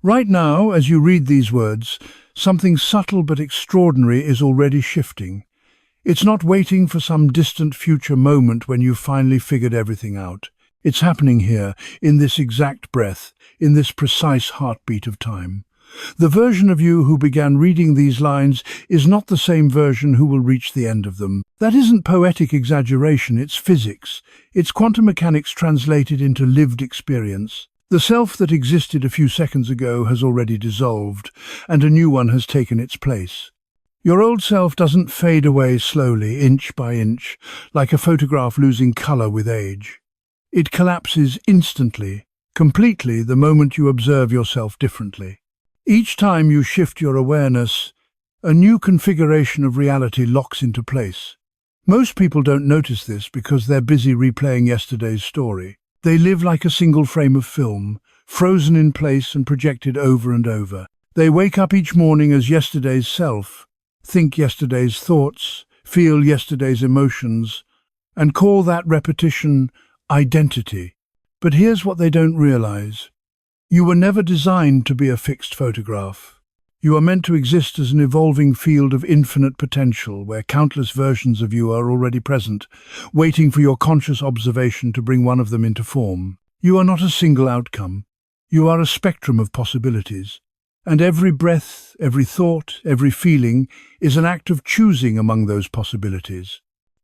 Right now, as you read these words, something subtle but extraordinary is already shifting. It's not waiting for some distant future moment when you've finally figured everything out. It's happening here, in this exact breath, in this precise heartbeat of time. The version of you who began reading these lines is not the same version who will reach the end of them. That isn't poetic exaggeration, it's physics. It's quantum mechanics translated into lived experience. The self that existed a few seconds ago has already dissolved, and a new one has taken its place. Your old self doesn't fade away slowly, inch by inch, like a photograph losing color with age. It collapses instantly, completely, the moment you observe yourself differently. Each time you shift your awareness, a new configuration of reality locks into place. Most people don't notice this because they're busy replaying yesterday's story. They live like a single frame of film, frozen in place and projected over and over. They wake up each morning as yesterday's self, think yesterday's thoughts, feel yesterday's emotions, and call that repetition identity. But here's what they don't realize. You were never designed to be a fixed photograph. You are meant to exist as an evolving field of infinite potential where countless versions of you are already present, waiting for your conscious observation to bring one of them into form. You are not a single outcome. You are a spectrum of possibilities. And every breath, every thought, every feeling is an act of choosing among those possibilities.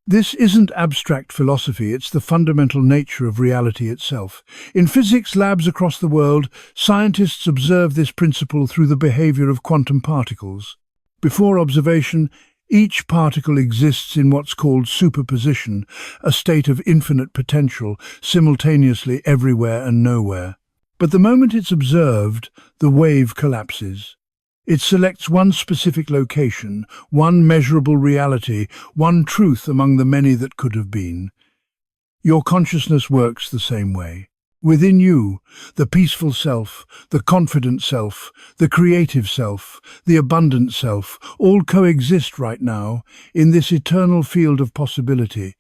This isn't abstract philosophy, it's the fundamental nature of reality itself. In physics labs across the world, scientists observe this principle through the behavior of quantum particles. Before observation, each particle exists in what's called superposition, a state of infinite potential, simultaneously everywhere and nowhere. But the moment it's observed, the wave collapses. It selects one specific location, one measurable reality, one truth among the many that could have been. Your consciousness works the same way. Within you, the peaceful self, the confident self, the creative self, the abundant self, all coexist right now in this eternal field of possibility.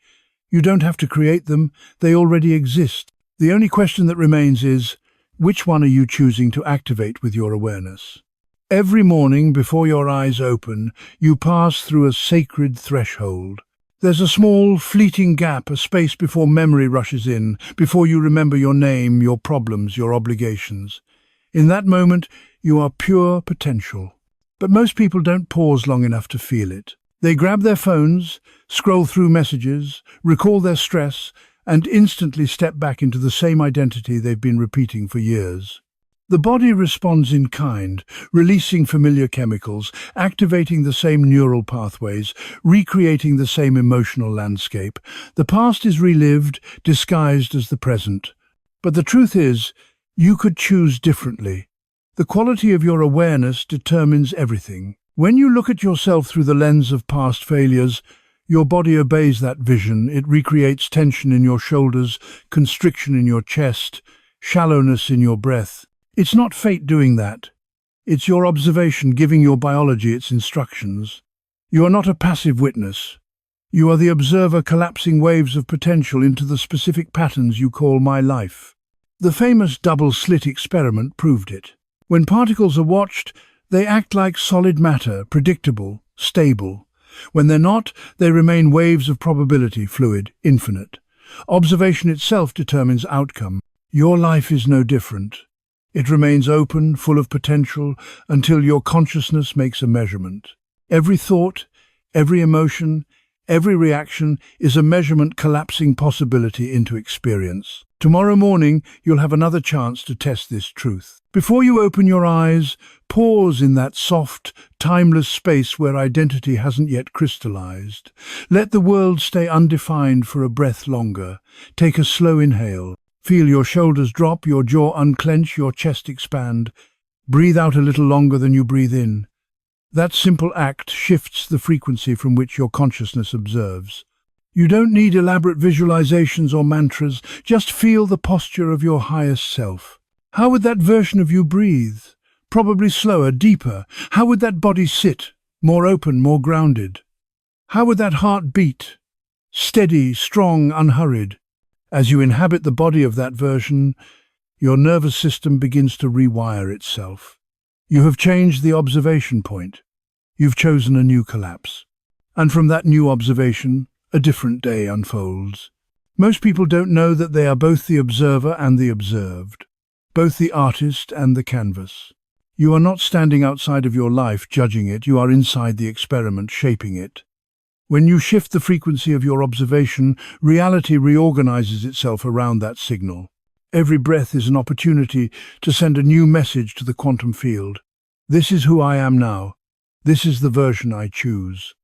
You don't have to create them, they already exist. The only question that remains is, which one are you choosing to activate with your awareness? Every morning, before your eyes open, you pass through a sacred threshold. There's a small, fleeting gap, a space before memory rushes in, before you remember your name, your problems, your obligations. In that moment, you are pure potential. But most people don't pause long enough to feel it. They grab their phones, scroll through messages, recall their stress, and instantly step back into the same identity they've been repeating for years. The body responds in kind, releasing familiar chemicals, activating the same neural pathways, recreating the same emotional landscape. The past is relived, disguised as the present. But the truth is, you could choose differently. The quality of your awareness determines everything. When you look at yourself through the lens of past failures, your body obeys that vision. It recreates tension in your shoulders, constriction in your chest, shallowness in your breath. It's not fate doing that. It's your observation giving your biology its instructions. You are not a passive witness. You are the observer collapsing waves of potential into the specific patterns you call my life. The famous double-slit experiment proved it. When particles are watched, they act like solid matter, predictable, stable. When they're not, they remain waves of probability, fluid, infinite. Observation itself determines outcome. Your life is no different. It remains open, full of potential, until your consciousness makes a measurement. Every thought, every emotion, every reaction is a measurement collapsing possibility into experience. Tomorrow morning, you'll have another chance to test this truth. Before you open your eyes, pause in that soft, timeless space where identity hasn't yet crystallized. Let the world stay undefined for a breath longer. Take a slow inhale. Feel your shoulders drop, your jaw unclench, your chest expand. Breathe out a little longer than you breathe in. That simple act shifts the frequency from which your consciousness observes. You don't need elaborate visualizations or mantras, just feel the posture of your highest self. How would that version of you breathe? Probably slower, deeper. How would that body sit? More open, more grounded. How would that heart beat? Steady, strong, unhurried. As you inhabit the body of that version, Your nervous system begins to rewire itself. You have changed the observation point. You've chosen a new collapse. And from that new observation, a different day unfolds. Most people don't know that they are both the observer and the observed, both the artist and the canvas. You are not standing outside of your life judging it, you are inside the experiment shaping it. When you shift the frequency of your observation, reality reorganizes itself around that signal. Every breath is an opportunity to send a new message to the quantum field. This is who I am now. This is the version I choose.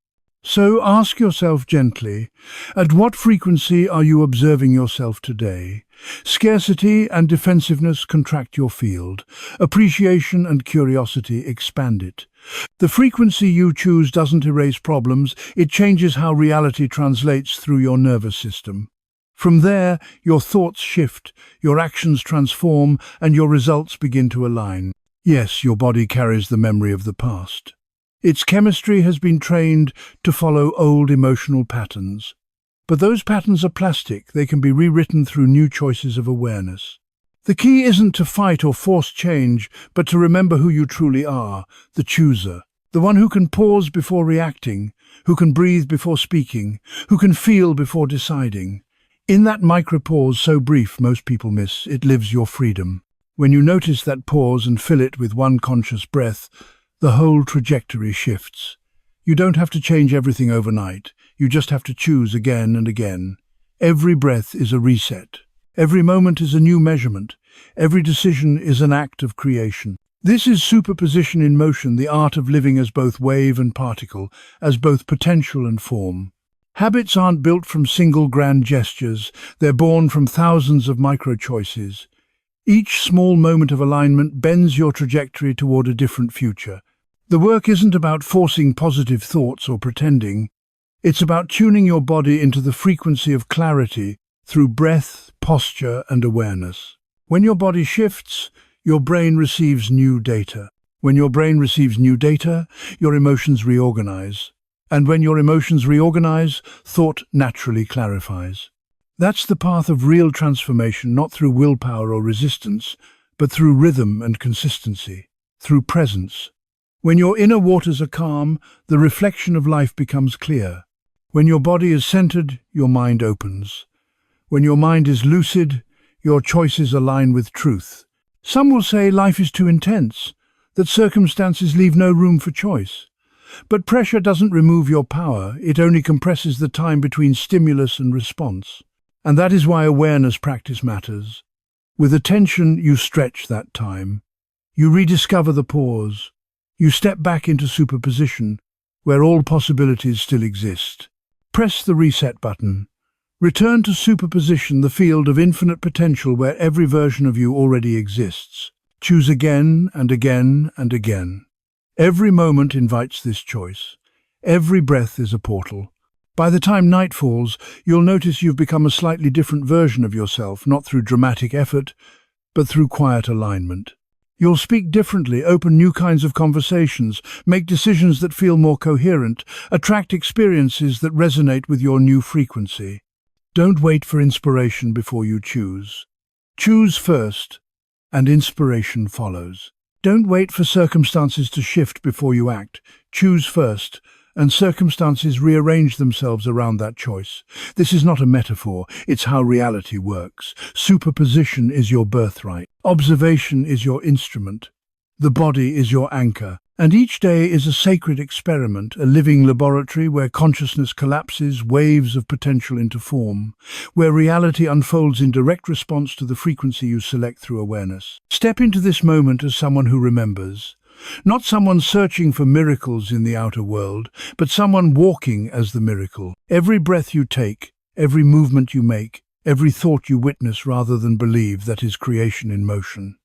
So ask yourself gently, at what frequency are you observing yourself today? Scarcity and defensiveness contract your field. Appreciation and curiosity expand it. The frequency you choose doesn't erase problems, it changes how reality translates through your nervous system. From there, your thoughts shift, your actions transform, and your results begin to align. Yes, your body carries the memory of the past. Its chemistry has been trained to follow old emotional patterns. But those patterns are plastic. They can be rewritten through new choices of awareness. The key isn't to fight or force change, but to remember who you truly are, the chooser, the one who can pause before reacting, who can breathe before speaking, who can feel before deciding. In that micro-pause so brief most people miss, it lives your freedom. When you notice that pause and fill it with one conscious breath, the whole trajectory shifts. You don't have to change everything overnight. You just have to choose again and again. Every breath is a reset. Every moment is a new measurement. Every decision is an act of creation. This is superposition in motion, the art of living as both wave and particle, as both potential and form. Habits aren't built from single grand gestures. They're born from thousands of micro-choices. Each small moment of alignment bends your trajectory toward a different future. The work isn't about forcing positive thoughts or pretending. It's about tuning your body into the frequency of clarity through breath, posture, and awareness. When your body shifts, your brain receives new data. When your brain receives new data, your emotions reorganize. And when your emotions reorganize, thought naturally clarifies. That's the path of real transformation, not through willpower or resistance, but through rhythm and consistency, through presence. When your inner waters are calm, the reflection of life becomes clear. When your body is centered, your mind opens. When your mind is lucid, your choices align with truth. Some will say life is too intense, that circumstances leave no room for choice. But pressure doesn't remove your power, it only compresses the time between stimulus and response. And that is why awareness practice matters. With attention, you stretch that time. You rediscover the pause. You step back into superposition, where all possibilities still exist. Press the reset button. Return to superposition, the field of infinite potential where every version of you already exists. Choose again and again and again. Every moment invites this choice. Every breath is a portal. By the time night falls, you'll notice you've become a slightly different version of yourself, not through dramatic effort, but through quiet alignment. You'll speak differently, open new kinds of conversations, make decisions that feel more coherent, attract experiences that resonate with your new frequency. Don't wait for inspiration before you choose. Choose first, and inspiration follows. Don't wait for circumstances to shift before you act. Choose first, and circumstances rearrange themselves around that choice. This is not a metaphor, it's how reality works. Superposition is your birthright. Observation is your instrument. The body is your anchor. And each day is a sacred experiment, a living laboratory where consciousness collapses waves of potential into form, where reality unfolds in direct response to the frequency you select through awareness. Step into this moment as someone who remembers. Not someone searching for miracles in the outer world, but someone walking as the miracle. Every breath you take, every movement you make, every thought you witness rather than believe, that is creation in motion.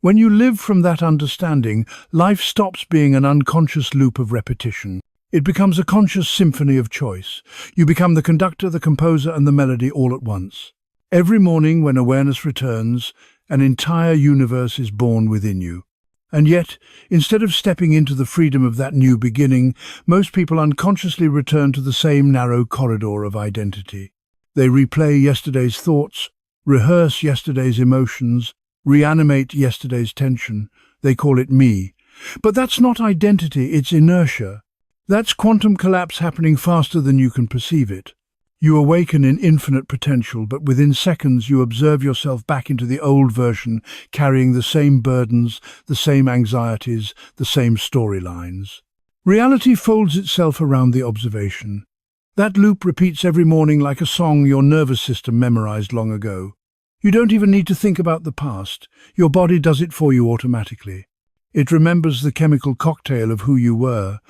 When you live from that understanding, life stops being an unconscious loop of repetition. It becomes a conscious symphony of choice. You become the conductor, the composer, and the melody all at once. Every morning when awareness returns, an entire universe is born within you. And yet, instead of stepping into the freedom of that new beginning, most people unconsciously return to the same narrow corridor of identity. They replay yesterday's thoughts, rehearse yesterday's emotions, reanimate yesterday's tension. They call it me. But that's not identity, it's inertia. That's quantum collapse happening faster than you can perceive it. You awaken in infinite potential, but within seconds you observe yourself back into the old version, carrying the same burdens, the same anxieties, the same storylines. Reality folds itself around the observation. That loop repeats every morning like a song your nervous system memorized long ago. You don't even need to think about the past. Your body does it for you automatically. It remembers the chemical cocktail of who you were,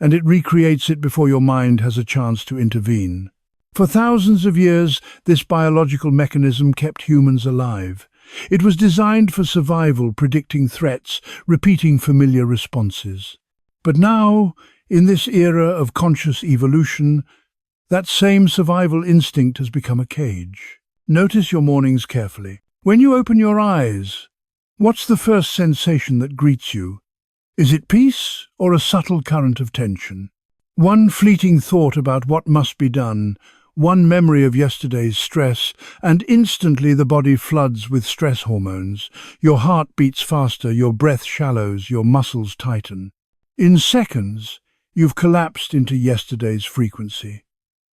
and it recreates it before your mind has a chance to intervene. For thousands of years, this biological mechanism kept humans alive. It was designed for survival, predicting threats, repeating familiar responses. But now, in this era of conscious evolution, that same survival instinct has become a cage. Notice your mornings carefully. When you open your eyes, what's the first sensation that greets you? Is it peace or a subtle current of tension? One fleeting thought about what must be done, one memory of yesterday's stress, and instantly the body floods with stress hormones. Your heart beats faster, your breath shallows, your muscles tighten. In seconds, you've collapsed into yesterday's frequency.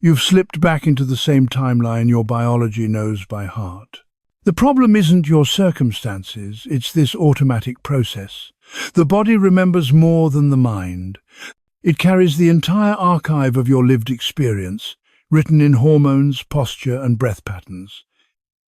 You've slipped back into the same timeline your biology knows by heart. The problem isn't your circumstances, it's this automatic process. The body remembers more than the mind. It carries the entire archive of your lived experience, written in hormones, posture, and breath patterns.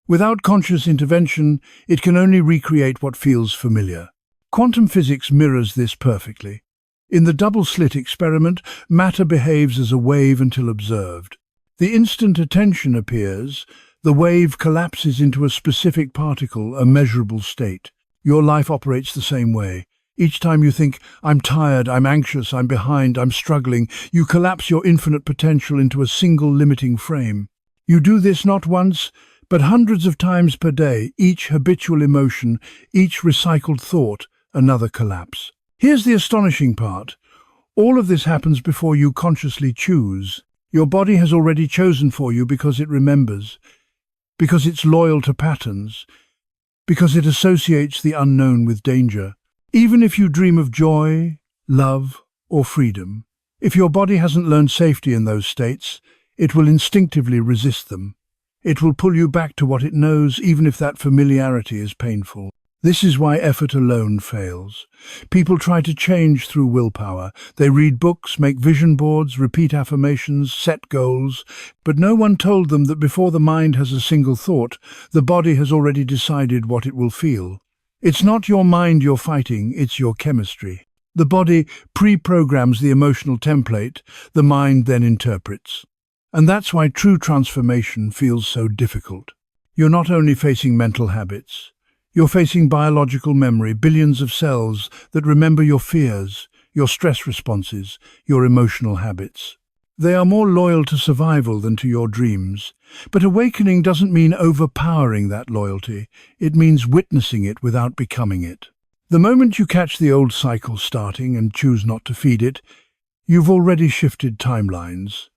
Without conscious intervention, it can only recreate what feels familiar. Quantum physics mirrors this perfectly. In the double-slit experiment, matter behaves as a wave until observed. The instant attention appears, the wave collapses into a specific particle, a measurable state. Your life operates the same way. Each time you think, I'm tired, I'm anxious, I'm behind, I'm struggling, you collapse your infinite potential into a single limiting frame. You do this not once, but hundreds of times per day, each habitual emotion, each recycled thought, another collapse. Here's the astonishing part. All of this happens before you consciously choose. Your body has already chosen for you because it remembers, because it's loyal to patterns, because it associates the unknown with danger. Even if you dream of joy, love, or freedom, if your body hasn't learned safety in those states, it will instinctively resist them. It will pull you back to what it knows, even if that familiarity is painful. This is why effort alone fails. People try to change through willpower. They read books, make vision boards, repeat affirmations, set goals, but no one told them that before the mind has a single thought, the body has already decided what it will feel. It's not your mind you're fighting, it's your chemistry. The body pre-programs the emotional template, the mind then interprets. And that's why true transformation feels so difficult. You're not only facing mental habits, you're facing biological memory, billions of cells that remember your fears, your stress responses, your emotional habits. They are more loyal to survival than to your dreams. But awakening doesn't mean overpowering that loyalty. It means witnessing it without becoming it. The moment you catch the old cycle starting and choose not to feed it, you've already shifted timelines.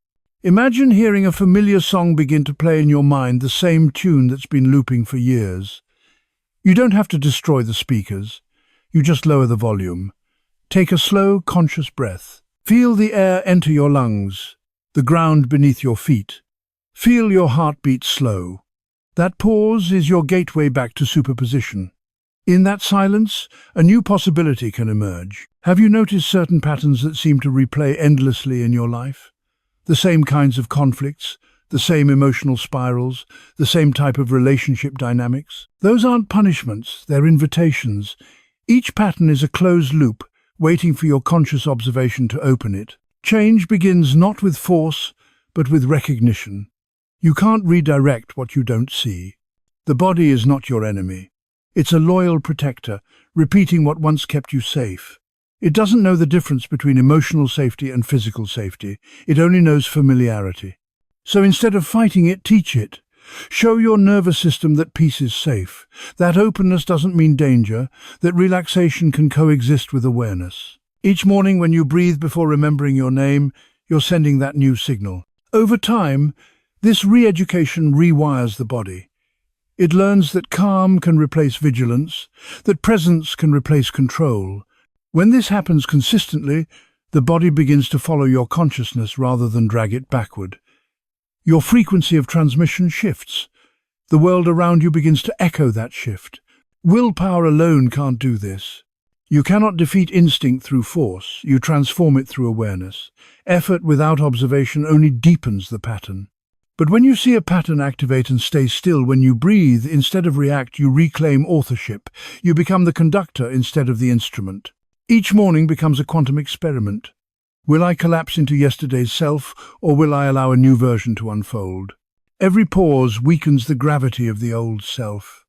Imagine hearing a familiar song begin to play in your mind, the same tune that's been looping for years. You don't have to destroy the speakers. You just lower the volume. Take a slow, conscious breath. Feel the air enter your lungs, the ground beneath your feet. Feel your heartbeat slow. That pause is your gateway back to superposition. In that silence, a new possibility can emerge. Have you noticed certain patterns that seem to replay endlessly in your life? The same kinds of conflicts, the same emotional spirals, the same type of relationship dynamics? Those aren't punishments, they're invitations. Each pattern is a closed loop, waiting for your conscious observation to open it. Change begins not with force, but with recognition. You can't redirect what you don't see. The body is not your enemy. It's a loyal protector, repeating what once kept you safe. It doesn't know the difference between emotional safety and physical safety. It only knows familiarity. So instead of fighting it, teach it. Show your nervous system that peace is safe, that openness doesn't mean danger, that relaxation can coexist with awareness. Each morning when you breathe before remembering your name, you're sending that new signal. Over time, this re-education rewires the body. It learns that calm can replace vigilance, that presence can replace control. When this happens consistently, the body begins to follow your consciousness rather than drag it backward. Your frequency of transmission shifts. The world around you begins to echo that shift. Willpower alone can't do this. You cannot defeat instinct through force, you transform it through awareness. Effort without observation only deepens the pattern. But when you see a pattern activate and stay still, when you breathe instead of react, you reclaim authorship. You become the conductor instead of the instrument. Each morning becomes a quantum experiment. Will I collapse into yesterday's self, or will I allow a new version to unfold? Every pause weakens the gravity of the old self.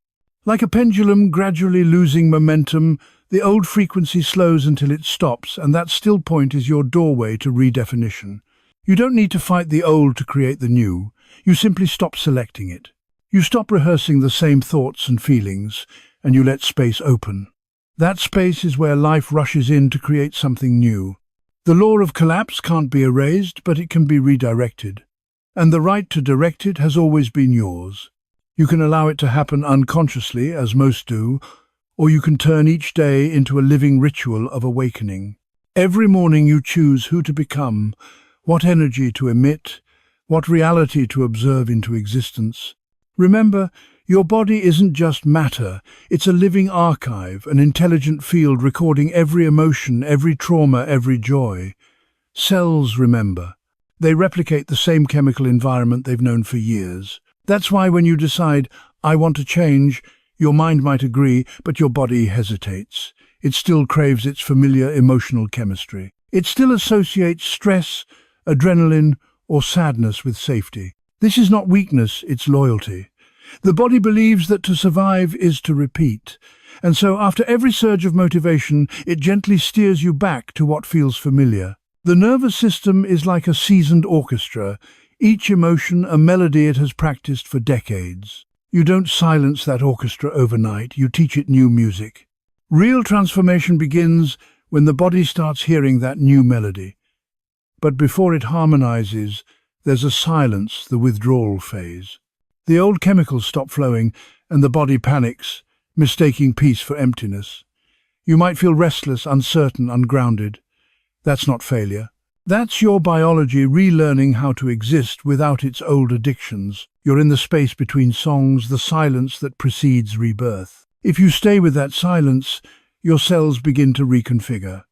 Like a pendulum gradually losing momentum, the old frequency slows until it stops, and that still point is your doorway to redefinition. You don't need to fight the old to create the new. You simply stop selecting it. You stop rehearsing the same thoughts and feelings, and you let space open. That space is where life rushes in to create something new. The law of collapse can't be erased, but it can be redirected. And the right to direct it has always been yours. You can allow it to happen unconsciously, as most do, or you can turn each day into a living ritual of awakening. Every morning you choose who to become, what energy to emit, what reality to observe into existence. Remember, your body isn't just matter, it's a living archive, an intelligent field recording every emotion, every trauma, every joy. Cells remember. They replicate the same chemical environment they've known for years. That's why when you decide, I want to change, your mind might agree, but your body hesitates. It still craves its familiar emotional chemistry. It still associates stress, adrenaline, or sadness with safety. This is not weakness, it's loyalty. The body believes that to survive is to repeat. And so after every surge of motivation, it gently steers you back to what feels familiar. The nervous system is like a seasoned orchestra, each emotion a melody it has practiced for decades. You don't silence that orchestra overnight, you teach it new music. Real transformation begins when the body starts hearing that new melody. But before it harmonizes, there's a silence, the withdrawal phase. The old chemicals stop flowing, and the body panics, mistaking peace for emptiness. You might feel restless, uncertain, ungrounded. That's not failure. That's your biology relearning how to exist without its old addictions. You're in the space between songs, the silence that precedes rebirth. If you stay with that silence, your cells begin to reconfigure.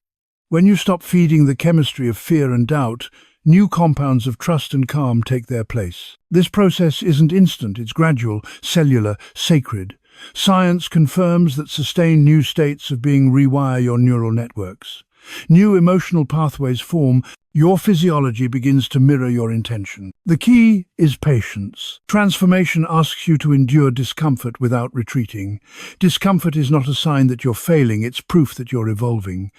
When you stop feeding the chemistry of fear and doubt, new compounds of trust and calm take their place. This process isn't instant, it's gradual, cellular, sacred. Science confirms that sustained new states of being rewire your neural networks. New emotional pathways form, your physiology begins to mirror your intention. The key is patience. Transformation asks you to endure discomfort without retreating. Discomfort is not a sign that you're failing, it's proof that you're evolving.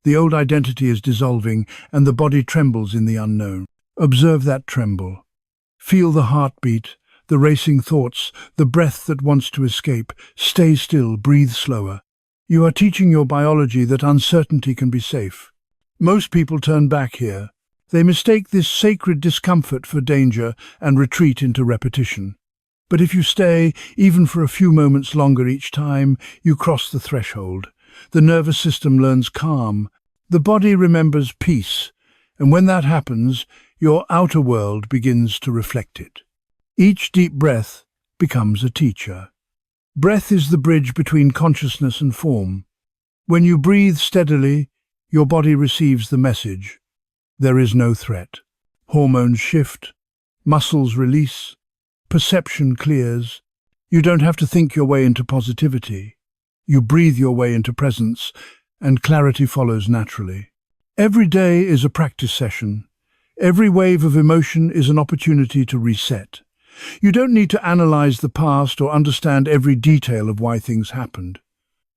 The old identity is dissolving, and the body trembles in the unknown. Observe that tremble. Feel the heartbeat, the racing thoughts, the breath that wants to escape. Stay still, breathe slower. You are teaching your biology that uncertainty can be safe. Most people turn back here. They mistake this sacred discomfort for danger and retreat into repetition. But if you stay, even for a few moments longer each time, you cross the threshold. The nervous system learns calm. The body remembers peace. And when that happens, your outer world begins to reflect it. Each deep breath becomes a teacher. Breath is the bridge between consciousness and form. When you breathe steadily, your body receives the message. There is no threat. Hormones shift, muscles release, perception clears. You don't have to think your way into positivity. You breathe your way into presence, and clarity follows naturally. Every day is a practice session. Every wave of emotion is an opportunity to reset. You don't need to analyze the past or understand every detail of why things happened.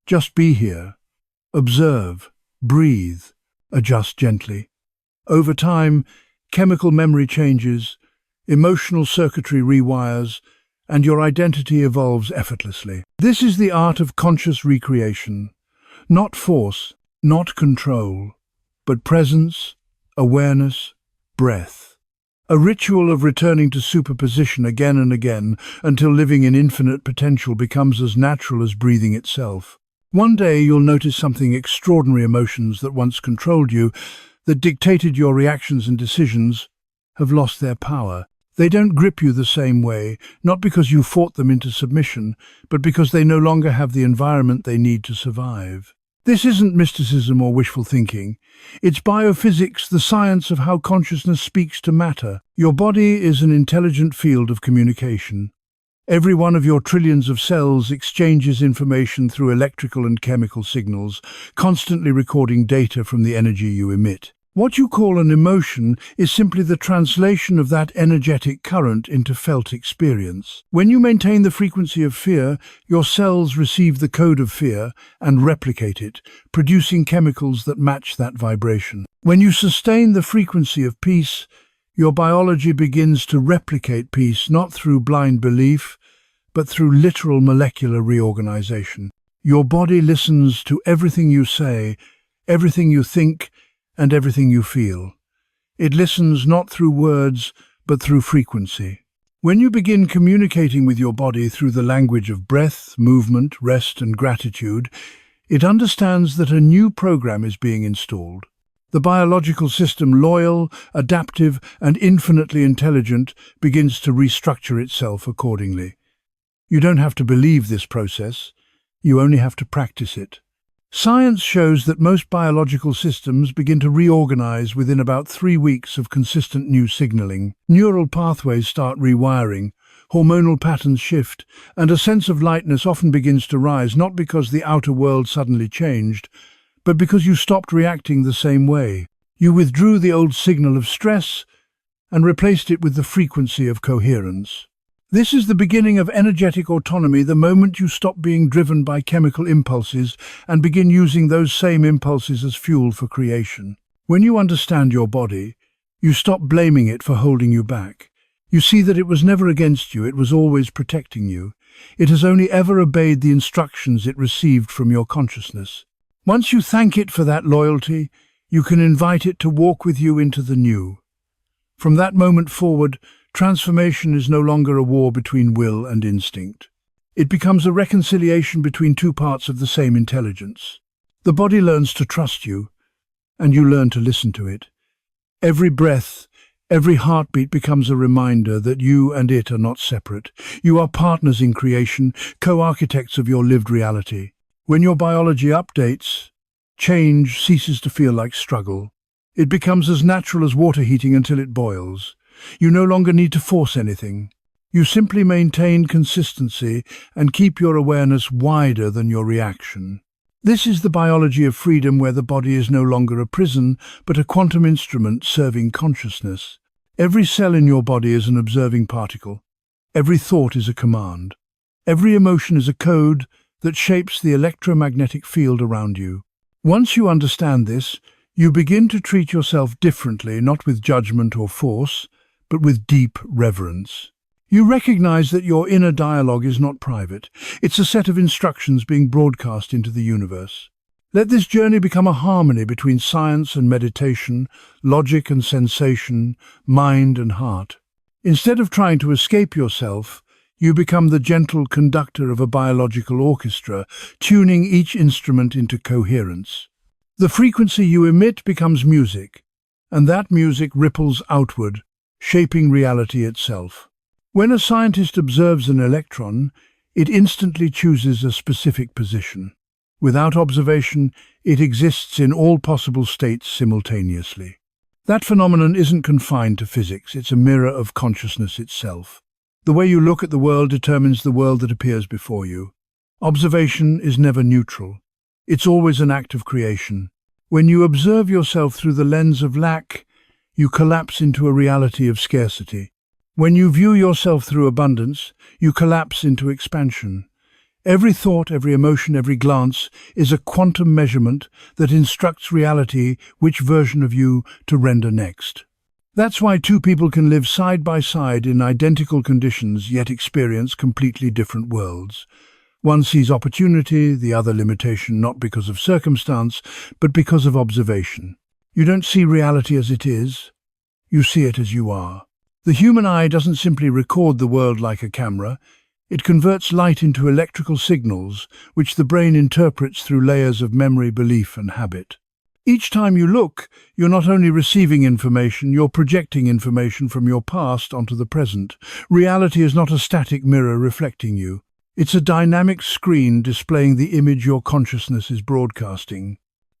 Just be here. Observe, breathe, adjust gently. Over time, chemical memory changes, emotional circuitry rewires, and your identity evolves effortlessly. This is the art of conscious recreation. Not force, not control, but presence, awareness, breath. A ritual of returning to superposition again and again until living in infinite potential becomes as natural as breathing itself. One day you'll notice something extraordinary. Emotions that once controlled you, that dictated your reactions and decisions, have lost their power. They don't grip you the same way, not because you fought them into submission, but because they no longer have the environment they need to survive. This isn't mysticism or wishful thinking. It's biophysics, the science of how consciousness speaks to matter. Your body is an intelligent field of communication. Every one of your trillions of cells exchanges information through electrical and chemical signals, constantly recording data from the energy you emit. What you call an emotion is simply the translation of that energetic current into felt experience. When you maintain the frequency of fear, your cells receive the code of fear and replicate it, producing chemicals that match that vibration. When you sustain the frequency of peace, your biology begins to replicate peace not through blind belief, but through literal molecular reorganization. Your body listens to everything you say, everything you think, and everything you feel. It listens not through words, but through frequency. When you begin communicating with your body through the language of breath, movement, rest, and gratitude, it understands that a new program is being installed. The biological system, loyal, adaptive, and infinitely intelligent, begins to restructure itself accordingly. You don't have to believe this process, you only have to practice it. Science shows that most biological systems begin to reorganize within about 3 weeks of consistent new signaling. Neural pathways start rewiring, hormonal patterns shift, and a sense of lightness often begins to rise, not because the outer world suddenly changed, but because you stopped reacting the same way. You withdrew the old signal of stress and replaced it with the frequency of coherence. This is the beginning of energetic autonomy, the moment you stop being driven by chemical impulses and begin using those same impulses as fuel for creation. When you understand your body, you stop blaming it for holding you back. You see that it was never against you, it was always protecting you. It has only ever obeyed the instructions it received from your consciousness. Once you thank it for that loyalty, you can invite it to walk with you into the new. From that moment forward, transformation is no longer a war between will and instinct. It becomes a reconciliation between two parts of the same intelligence. The body learns to trust you, and you learn to listen to it. Every breath, every heartbeat becomes a reminder that you and it are not separate. You are partners in creation, co-architects of your lived reality. When your biology updates, change ceases to feel like struggle. It becomes as natural as water heating until it boils. You no longer need to force anything. You simply maintain consistency and keep your awareness wider than your reaction. This is the biology of freedom, where the body is no longer a prison, but a quantum instrument serving consciousness. Every cell in your body is an observing particle. Every thought is a command. Every emotion is a code that shapes the electromagnetic field around you. Once you understand this, you begin to treat yourself differently, not with judgment or force, but with deep reverence. You recognize that your inner dialogue is not private. It's a set of instructions being broadcast into the universe. Let this journey become a harmony between science and meditation, logic and sensation, mind and heart. Instead of trying to escape yourself, you become the gentle conductor of a biological orchestra, tuning each instrument into coherence. The frequency you emit becomes music, and that music ripples outward, shaping reality itself. When a scientist observes an electron, it instantly chooses a specific position. Without observation, it exists in all possible states simultaneously. That phenomenon isn't confined to physics, it's a mirror of consciousness itself. The way you look at the world determines the world that appears before you. Observation is never neutral. It's always an act of creation. When you observe yourself through the lens of lack, you collapse into a reality of scarcity. When you view yourself through abundance, you collapse into expansion. Every thought, every emotion, every glance is a quantum measurement that instructs reality which version of you to render next. That's why two people can live side by side in identical conditions yet experience completely different worlds. One sees opportunity, the other limitation, not because of circumstance, but because of observation. You don't see reality as it is, you see it as you are. The human eye doesn't simply record the world like a camera. It converts light into electrical signals, which the brain interprets through layers of memory, belief, and habit. Each time you look, you're not only receiving information, you're projecting information from your past onto the present. Reality is not a static mirror reflecting you. It's a dynamic screen displaying the image your consciousness is broadcasting.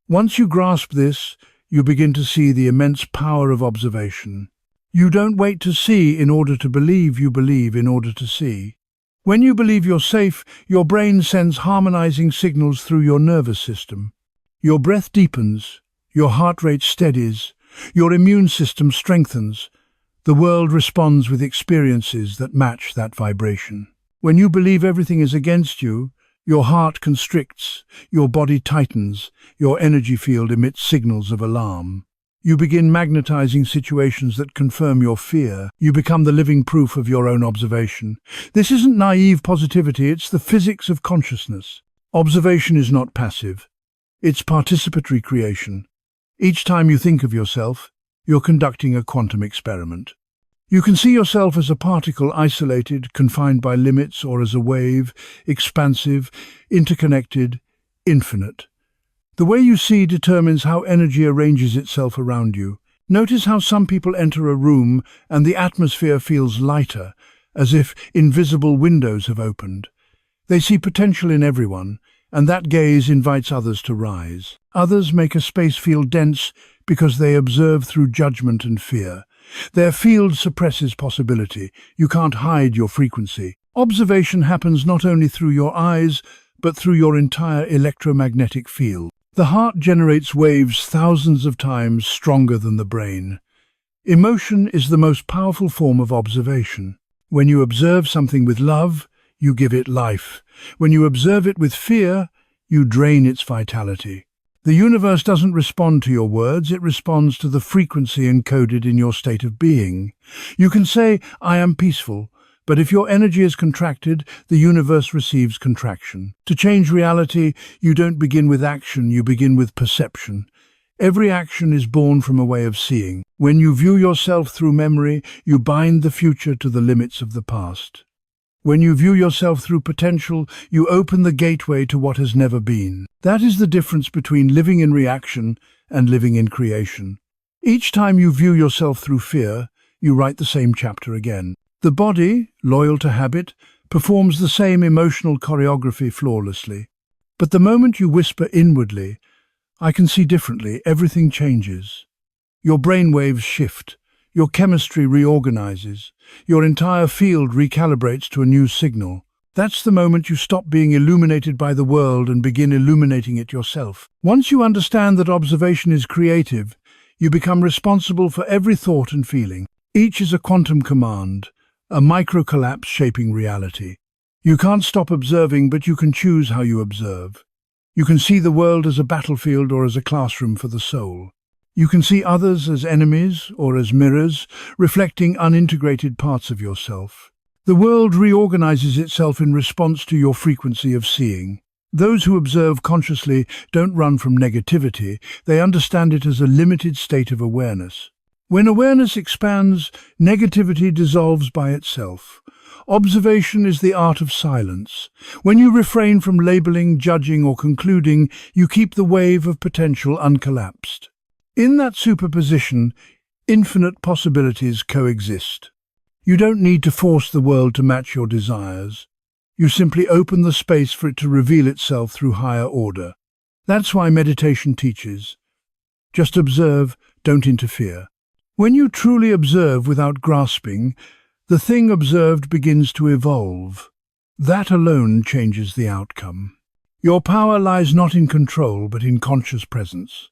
Once you grasp this, you begin to see the immense power of observation. You don't wait to see in order to believe, you believe in order to see. When you believe you're safe, your brain sends harmonizing signals through your nervous system. Your breath deepens, your heart rate steadies, your immune system strengthens. The world responds with experiences that match that vibration. When you believe everything is against you, your heart constricts, your body tightens, your energy field emits signals of alarm. You begin magnetizing situations that confirm your fear. You become the living proof of your own observation. This isn't naive positivity, it's the physics of consciousness. Observation is not passive. It's participatory creation. Each time you think of yourself, you're conducting a quantum experiment. You can see yourself as a particle isolated, confined by limits, or as a wave, expansive, interconnected, infinite. The way you see determines how energy arranges itself around you. Notice how some people enter a room and the atmosphere feels lighter, as if invisible windows have opened. They see potential in everyone, and that gaze invites others to rise. Others make a space feel dense because they observe through judgment and fear. Their field suppresses possibility. You can't hide your frequency. Observation happens not only through your eyes, but through your entire electromagnetic field. The heart generates waves thousands of times stronger than the brain. Emotion is the most powerful form of observation. When you observe something with love, you give it life. When you observe it with fear, you drain its vitality. The universe doesn't respond to your words, it responds to the frequency encoded in your state of being. You can say, "I am peaceful," but if your energy is contracted, the universe receives contraction. To change reality, you don't begin with action, you begin with perception. Every action is born from a way of seeing. When you view yourself through memory, you bind the future to the limits of the past. When you view yourself through potential, you open the gateway to what has never been. That is the difference between living in reaction and living in creation. Each time you view yourself through fear, you write the same chapter again. The body, loyal to habit, performs the same emotional choreography flawlessly. But the moment you whisper inwardly, "I can see differently," everything changes. Your brainwaves shift. Your chemistry reorganizes. Your entire field recalibrates to a new signal. That's the moment you stop being illuminated by the world and begin illuminating it yourself. Once you understand that observation is creative, you become responsible for every thought and feeling. Each is a quantum command, a micro-collapse shaping reality. You can't stop observing, but you can choose how you observe. You can see the world as a battlefield or as a classroom for the soul. You can see others as enemies or as mirrors, reflecting unintegrated parts of yourself. The world reorganizes itself in response to your frequency of seeing. Those who observe consciously don't run from negativity, they understand it as a limited state of awareness. When awareness expands, negativity dissolves by itself. Observation is the art of silence. When you refrain from labeling, judging, or concluding, you keep the wave of potential uncollapsed. In that superposition, infinite possibilities coexist. You don't need to force the world to match your desires. You simply open the space for it to reveal itself through higher order. That's why meditation teaches. Just observe, don't interfere. When you truly observe without grasping, the thing observed begins to evolve. That alone changes the outcome. Your power lies not in control, but in conscious presence.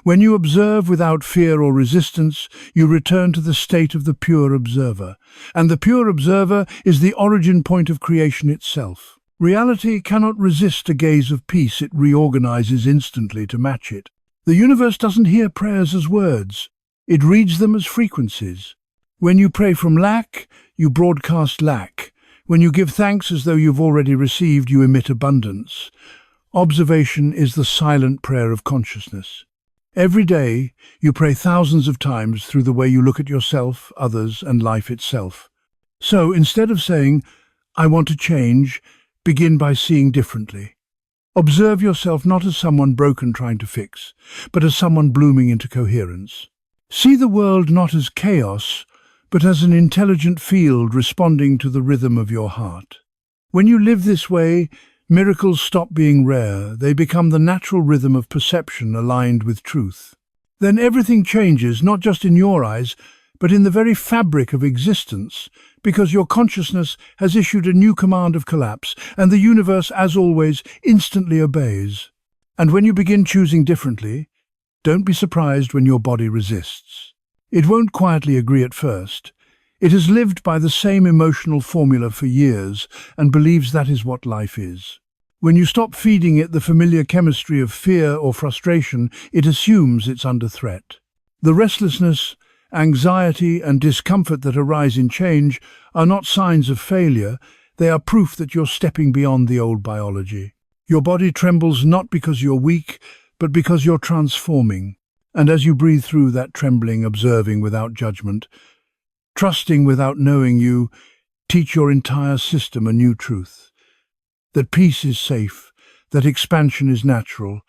When you observe without fear or resistance, you return to the state of the pure observer. And the pure observer is the origin point of creation itself. Reality cannot resist a gaze of peace, it reorganizes instantly to match it. The universe doesn't hear prayers as words, it reads them as frequencies. When you pray from lack, you broadcast lack. When you give thanks as though you've already received, you emit abundance. Observation is the silent prayer of consciousness. Every day, you pray thousands of times through the way you look at yourself, others, and life itself. So, instead of saying, "I want to change," begin by seeing differently. Observe yourself not as someone broken trying to fix, but as someone blooming into coherence. See the world not as chaos, but as an intelligent field responding to the rhythm of your heart. When you live this way, miracles stop being rare. They become the natural rhythm of perception aligned with truth. Then everything changes, not just in your eyes, but in the very fabric of existence, because your consciousness has issued a new command of collapse, and the universe, as always, instantly obeys. And when you begin choosing differently, don't be surprised when your body resists. It won't quietly agree at first. It has lived by the same emotional formula for years and believes that is what life is. When you stop feeding it the familiar chemistry of fear or frustration, it assumes it's under threat. The restlessness, anxiety, and discomfort that arise in change are not signs of failure. They are proof that you're stepping beyond the old biology. Your body trembles not because you're weak, but because you're transforming. And as you breathe through that trembling, observing without judgment, trusting without knowing, you teach your entire system a new truth. That peace is safe, that expansion is natural,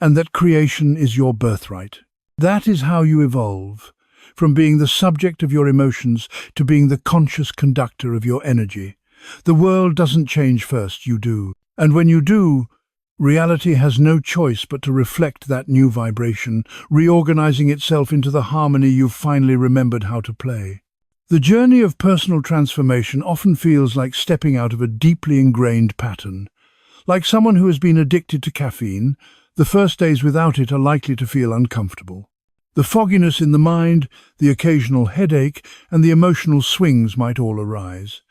and that creation is your birthright. That is how you evolve, from being the subject of your emotions to being the conscious conductor of your energy. The world doesn't change first, you do. And when you do, reality has no choice but to reflect that new vibration, reorganizing itself into the harmony you've finally remembered how to play. The journey of personal transformation often feels like stepping out of a deeply ingrained pattern. Like someone who has been addicted to caffeine, the first days without it are likely to feel uncomfortable. The fogginess in the mind, the occasional headache, and the emotional swings might all arise.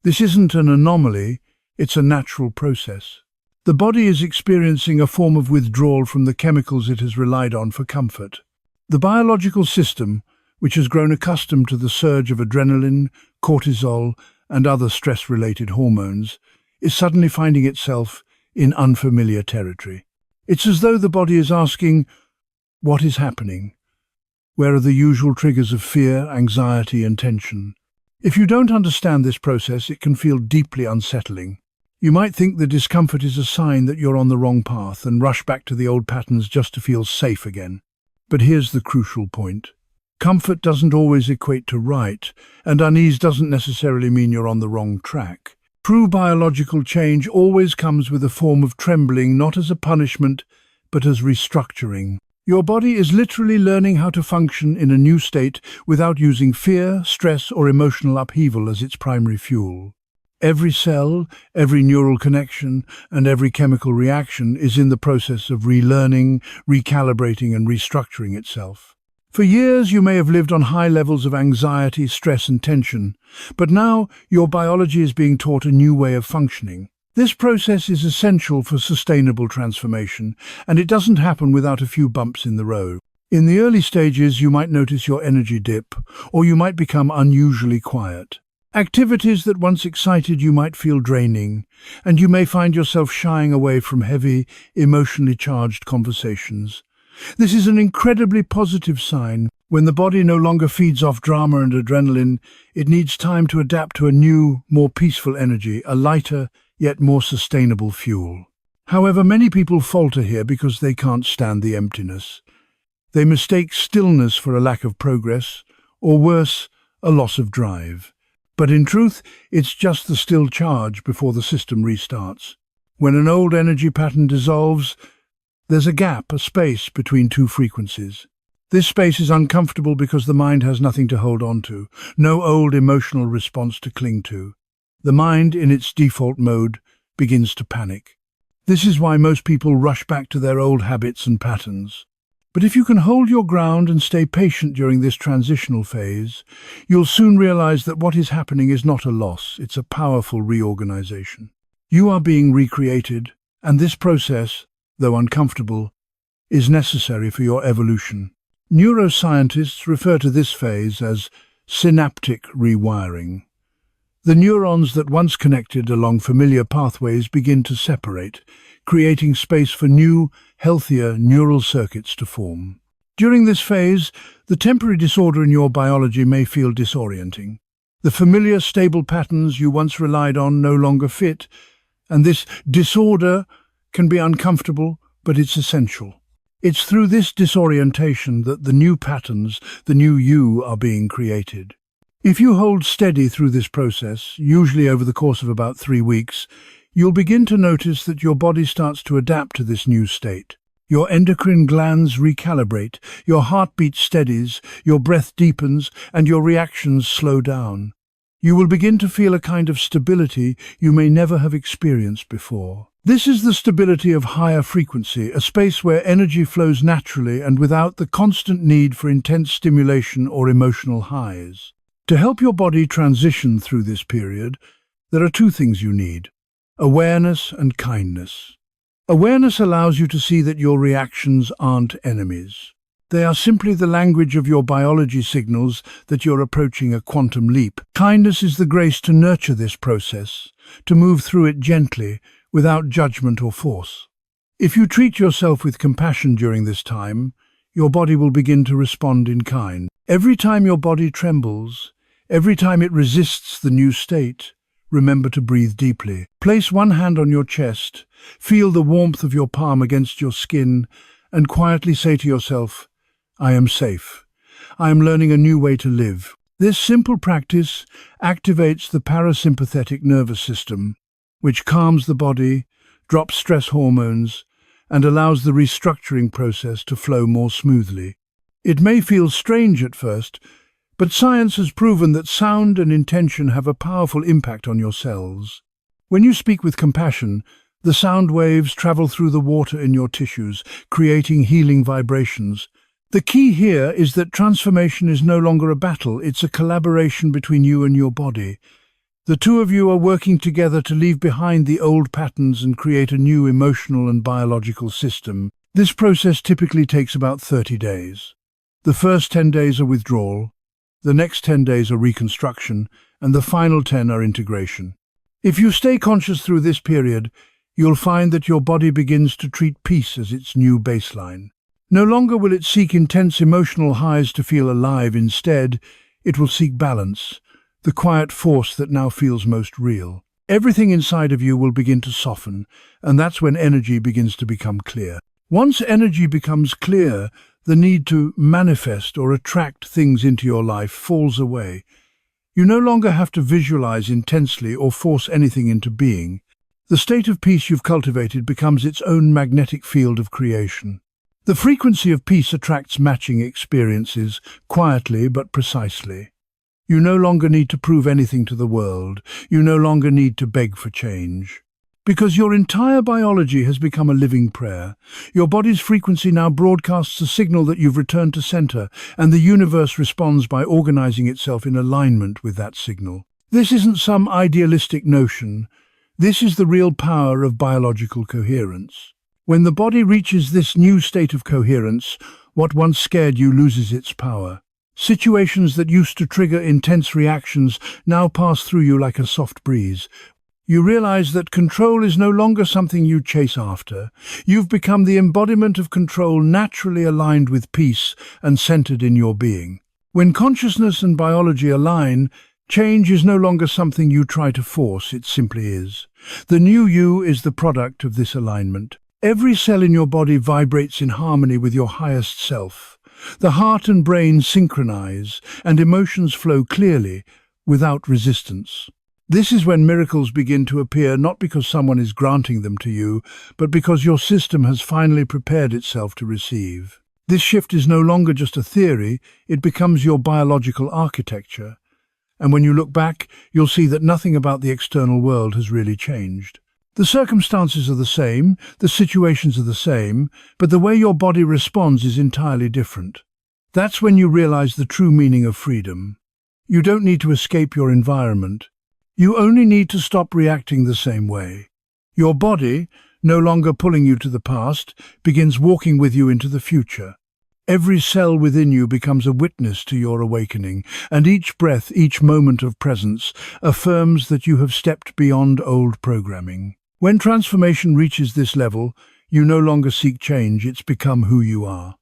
This isn't an anomaly, it's a natural process. The body is experiencing a form of withdrawal from the chemicals it has relied on for comfort. The biological system, which has grown accustomed to the surge of adrenaline, cortisol, and other stress-related hormones, is suddenly finding itself in unfamiliar territory. It's as though the body is asking, what is happening? Where are the usual triggers of fear, anxiety, and tension? If you don't understand this process, it can feel deeply unsettling. You might think the discomfort is a sign that you're on the wrong path and rush back to the old patterns just to feel safe again. But here's the crucial point. Comfort doesn't always equate to right, and unease doesn't necessarily mean you're on the wrong track. True biological change always comes with a form of trembling, not as a punishment, but as restructuring. Your body is literally learning how to function in a new state without using fear, stress, or emotional upheaval as its primary fuel. Every cell, every neural connection, and every chemical reaction is in the process of relearning, recalibrating, and restructuring itself. For years, you may have lived on high levels of anxiety, stress, and tension, but now your biology is being taught a new way of functioning. This process is essential for sustainable transformation, and it doesn't happen without a few bumps in the road. In the early stages, you might notice your energy dip, or you might become unusually quiet. Activities that once excited you might feel draining, and you may find yourself shying away from heavy, emotionally charged conversations. This is an incredibly positive sign. When the body no longer feeds off drama and adrenaline, it needs time to adapt to a new, more peaceful energy, a lighter, yet more sustainable fuel. However, many people falter here because they can't stand the emptiness. They mistake stillness for a lack of progress, or worse, a loss of drive. But in truth, it's just the still charge before the system restarts. When an old energy pattern dissolves, there's a gap, a space between two frequencies. This space is uncomfortable because the mind has nothing to hold on to, no old emotional response to cling to. The mind, in its default mode, begins to panic. This is why most people rush back to their old habits and patterns. But if you can hold your ground and stay patient during this transitional phase, you'll soon realize that what is happening is not a loss, it's a powerful reorganization. You are being recreated, and this process, though uncomfortable, is necessary for your evolution. Neuroscientists refer to this phase as synaptic rewiring. The neurons that once connected along familiar pathways begin to separate, creating space for new, healthier neural circuits to form. During this phase, the temporary disorder in your biology may feel disorienting. The familiar, stable patterns you once relied on no longer fit, and this disorder can be uncomfortable, but it's essential. It's through this disorientation that the new patterns, the new you, are being created. If you hold steady through this process, usually over the course of about 3 weeks, you'll begin to notice that your body starts to adapt to this new state. Your endocrine glands recalibrate, your heartbeat steadies, your breath deepens, and your reactions slow down. You will begin to feel a kind of stability you may never have experienced before. This is the stability of higher frequency, a space where energy flows naturally and without the constant need for intense stimulation or emotional highs. To help your body transition through this period, there are 2 things you need: awareness and kindness. Awareness allows you to see that your reactions aren't enemies. They are simply the language of your biology signals that you're approaching a quantum leap. Kindness is the grace to nurture this process, to move through it gently, without judgment or force. If you treat yourself with compassion during this time, your body will begin to respond in kind. Every time your body trembles, every time it resists the new state, remember to breathe deeply. Place one hand on your chest, feel the warmth of your palm against your skin, and quietly say to yourself, "I am safe. I am learning a new way to live." This simple practice activates the parasympathetic nervous system, which calms the body, drops stress hormones, and allows the restructuring process to flow more smoothly. It may feel strange at first, but science has proven that sound and intention have a powerful impact on your cells. When you speak with compassion, the sound waves travel through the water in your tissues, creating healing vibrations. The key here is that transformation is no longer a battle, it's a collaboration between you and your body. The 2 of you are working together to leave behind the old patterns and create a new emotional and biological system. This process typically takes about 30 days. The first 10 days are withdrawal, the next 10 days are reconstruction, and the final 10 are integration. If you stay conscious through this period, you'll find that your body begins to treat peace as its new baseline. No longer will it seek intense emotional highs to feel alive. Instead, it will seek balance, the quiet force that now feels most real. Everything inside of you will begin to soften, and that's when energy begins to become clear. Once energy becomes clear, the need to manifest or attract things into your life falls away. You no longer have to visualize intensely or force anything into being. The state of peace you've cultivated becomes its own magnetic field of creation. The frequency of peace attracts matching experiences, quietly but precisely. You no longer need to prove anything to the world. You no longer need to beg for change. Because your entire biology has become a living prayer. Your body's frequency now broadcasts a signal that you've returned to center, and the universe responds by organizing itself in alignment with that signal. This isn't some idealistic notion. This is the real power of biological coherence. When the body reaches this new state of coherence, what once scared you loses its power. Situations that used to trigger intense reactions now pass through you like a soft breeze. You realize that control is no longer something you chase after. You've become the embodiment of control, naturally aligned with peace and centered in your being. When consciousness and biology align, change is no longer something you try to force, it simply is. The new you is the product of this alignment. Every cell in your body vibrates in harmony with your highest self. The heart and brain synchronize, and emotions flow clearly, without resistance. This is when miracles begin to appear, not because someone is granting them to you, but because your system has finally prepared itself to receive. This shift is no longer just a theory, it becomes your biological architecture. And when you look back, you'll see that nothing about the external world has really changed. The circumstances are the same, the situations are the same, but the way your body responds is entirely different. That's when you realize the true meaning of freedom. You don't need to escape your environment. You only need to stop reacting the same way. Your body, no longer pulling you to the past, begins walking with you into the future. Every cell within you becomes a witness to your awakening, and each breath, each moment of presence, affirms that you have stepped beyond old programming. When transformation reaches this level, You no longer seek change, it's become who you are.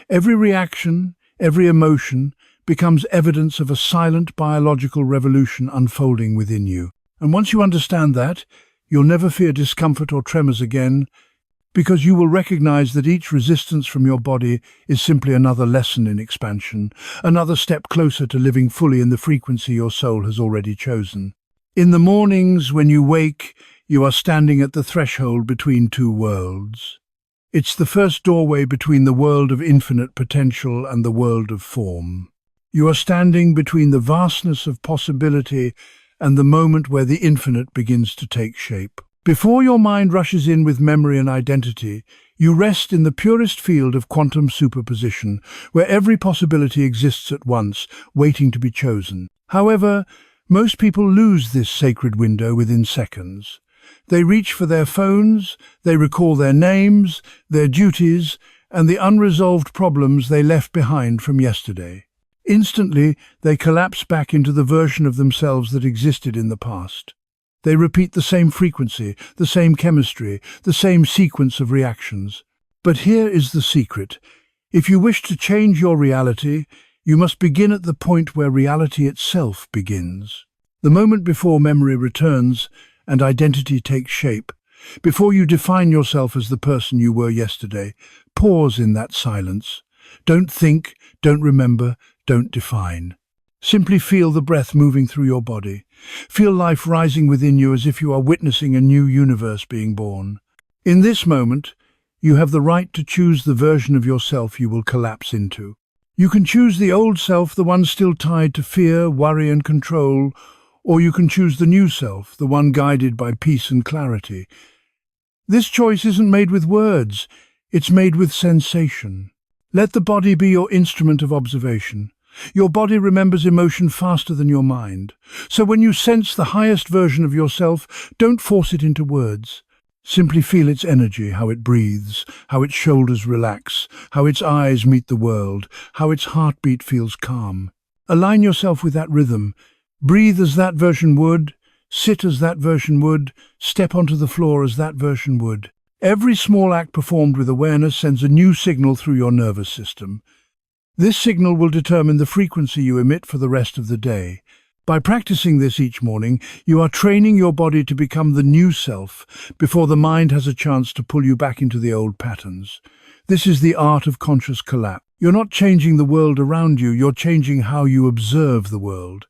Every reaction, every emotion becomes evidence of a silent biological revolution unfolding within you. And once you understand that, you'll never fear discomfort or tremors again, because you will recognize that each resistance from your body is simply another lesson in expansion, another step closer to living fully in the frequency your soul has already chosen. In the mornings, when you wake, you are standing at the threshold between two worlds. It's the first doorway between the world of infinite potential and the world of form. You are standing between the vastness of possibility and the moment where the infinite begins to take shape. Before your mind rushes in with memory and identity, you rest in the purest field of quantum superposition, where every possibility exists at once, waiting to be chosen. However, most people lose this sacred window within seconds. They reach for their phones, they recall their names, their duties, and the unresolved problems they left behind from yesterday. Instantly, they collapse back into the version of themselves that existed in the past. They repeat the same frequency, the same chemistry, the same sequence of reactions. But here is the secret. If you wish to change your reality, you must begin at the point where reality itself begins. The moment before memory returns and identity takes shape. Before you define yourself as the person you were yesterday, pause in that silence. Don't think, don't remember, don't define. Simply feel the breath moving through your body. Feel life rising within you as if you are witnessing a new universe being born. In this moment, you have the right to choose the version of yourself you will collapse into. You can choose the old self, the one still tied to fear, worry and control, or you can choose the new self, the one guided by peace and clarity. This choice isn't made with words, it's made with sensation. Let the body be your instrument of observation. Your body remembers emotion faster than your mind. So when you sense the highest version of yourself, don't force it into words. Simply feel its energy, how it breathes, how its shoulders relax, how its eyes meet the world, how its heartbeat feels calm. Align yourself with that rhythm. Breathe as that version would, sit as that version would, step onto the floor as that version would. Every small act performed with awareness sends a new signal through your nervous system. This signal will determine the frequency you emit for the rest of the day. By practicing this each morning, you are training your body to become the new self before the mind has a chance to pull you back into the old patterns. This is the art of conscious collapse. You're not changing the world around you, you're changing how you observe the world.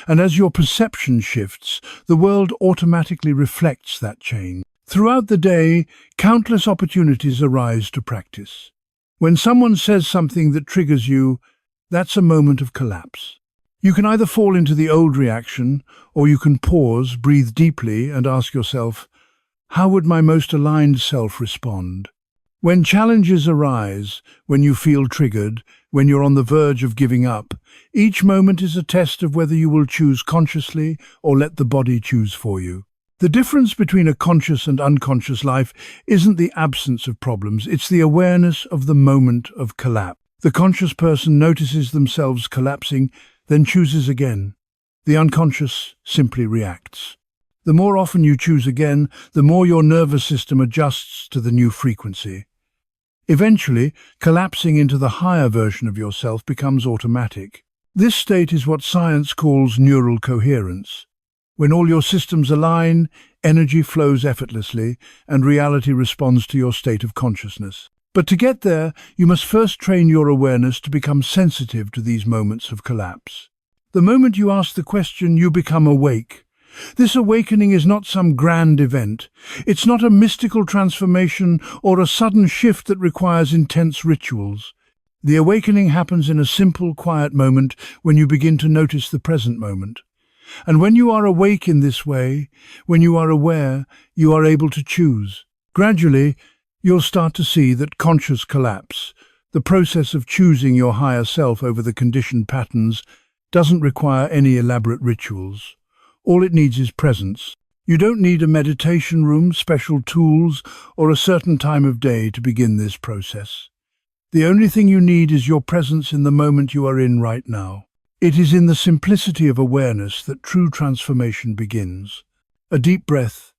And as your perception shifts, the world automatically reflects that change. Throughout the day, countless opportunities arise to practice. When someone says something that triggers you, that's a moment of collapse. You can either fall into the old reaction, or you can pause, breathe deeply, and ask yourself, how would my most aligned self respond? When challenges arise, when you feel triggered, when you're on the verge of giving up, each moment is a test of whether you will choose consciously or let the body choose for you. The difference between a conscious and unconscious life isn't the absence of problems, it's the awareness of the moment of collapse. The conscious person notices themselves collapsing, then chooses again. The unconscious simply reacts. The more often you choose again, the more your nervous system adjusts to the new frequency. Eventually, collapsing into the higher version of yourself becomes automatic. This state is what science calls neural coherence. When all your systems align, energy flows effortlessly, and reality responds to your state of consciousness. But to get there, you must first train your awareness to become sensitive to these moments of collapse. The moment you ask the question, you become awake. This awakening is not some grand event. It's not a mystical transformation or a sudden shift that requires intense rituals. The awakening happens in a simple, quiet moment when you begin to notice the present moment. And when you are awake in this way, when you are aware, you are able to choose. Gradually, you'll start to see that conscious collapse, the process of choosing your higher self over the conditioned patterns, doesn't require any elaborate rituals. All it needs is presence. You don't need a meditation room, special tools, or a certain time of day to begin this process. The only thing you need is your presence in the moment you are in right now. It is in the simplicity of awareness that true transformation begins. A deep breath,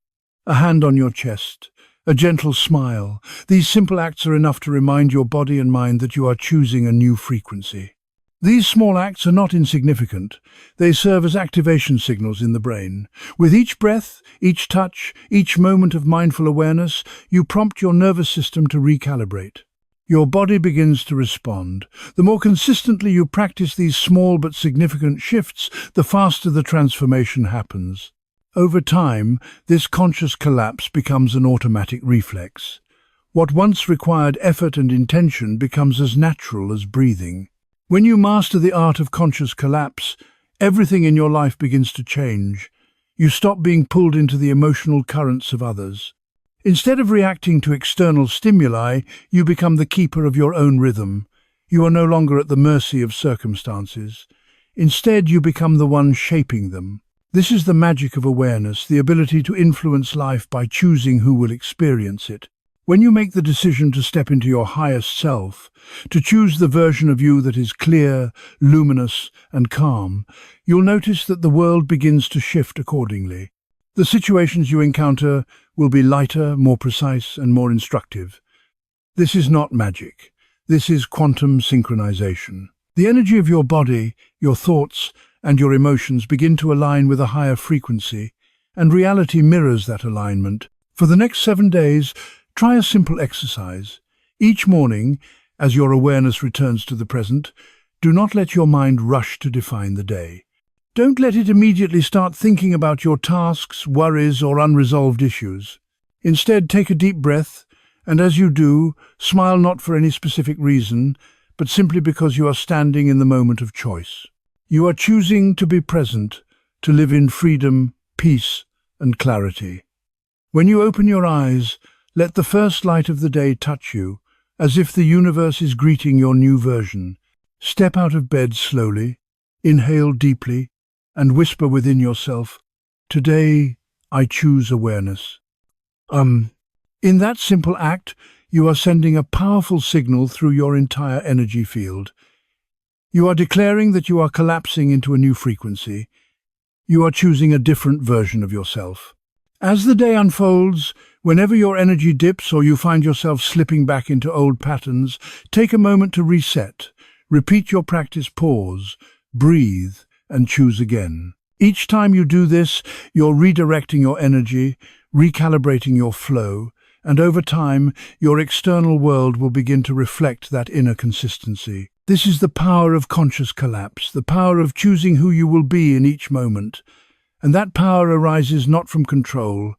a hand on your chest, a gentle smile. These simple acts are enough to remind your body and mind that you are choosing a new frequency. These small acts are not insignificant. They serve as activation signals in the brain. With each breath, each touch, each moment of mindful awareness, you prompt your nervous system to recalibrate. Your body begins to respond. The more consistently you practice these small but significant shifts, the faster the transformation happens. Over time, this conscious collapse becomes an automatic reflex. What once required effort and intention becomes as natural as breathing. When you master the art of conscious collapse, everything in your life begins to change. You stop being pulled into the emotional currents of others. Instead of reacting to external stimuli, you become the keeper of your own rhythm. You are no longer at the mercy of circumstances. Instead, you become the one shaping them. This is the magic of awareness, the ability to influence life by choosing who will experience it. When you make the decision to step into your highest self, to choose the version of you that is clear, luminous, and calm, you'll notice that the world begins to shift accordingly. The situations you encounter will be lighter, more precise, and more instructive. This is not magic. This is quantum synchronization. The energy of your body, your thoughts, and your emotions begin to align with a higher frequency, and reality mirrors that alignment. For the next 7 days, try a simple exercise. Each morning, as your awareness returns to the present, do not let your mind rush to define the day. Don't let it immediately start thinking about your tasks, worries, or unresolved issues. Instead, take a deep breath, and as you do, smile not for any specific reason, but simply because you are standing in the moment of choice. You are choosing to be present, to live in freedom, peace, and clarity. When you open your eyes, let the first light of the day touch you, as if the universe is greeting your new version. Step out of bed slowly, inhale deeply, and whisper within yourself, "Today, I choose awareness." In that simple act, you are sending a powerful signal through your entire energy field. You are declaring that you are collapsing into a new frequency. You are choosing a different version of yourself. As the day unfolds, whenever your energy dips or you find yourself slipping back into old patterns, take a moment to reset. Repeat your practice, pause, breathe, and choose again. Each time you do this, you're redirecting your energy, recalibrating your flow, and over time, your external world will begin to reflect that inner consistency. This is the power of conscious collapse, the power of choosing who you will be in each moment. And that power arises not from control,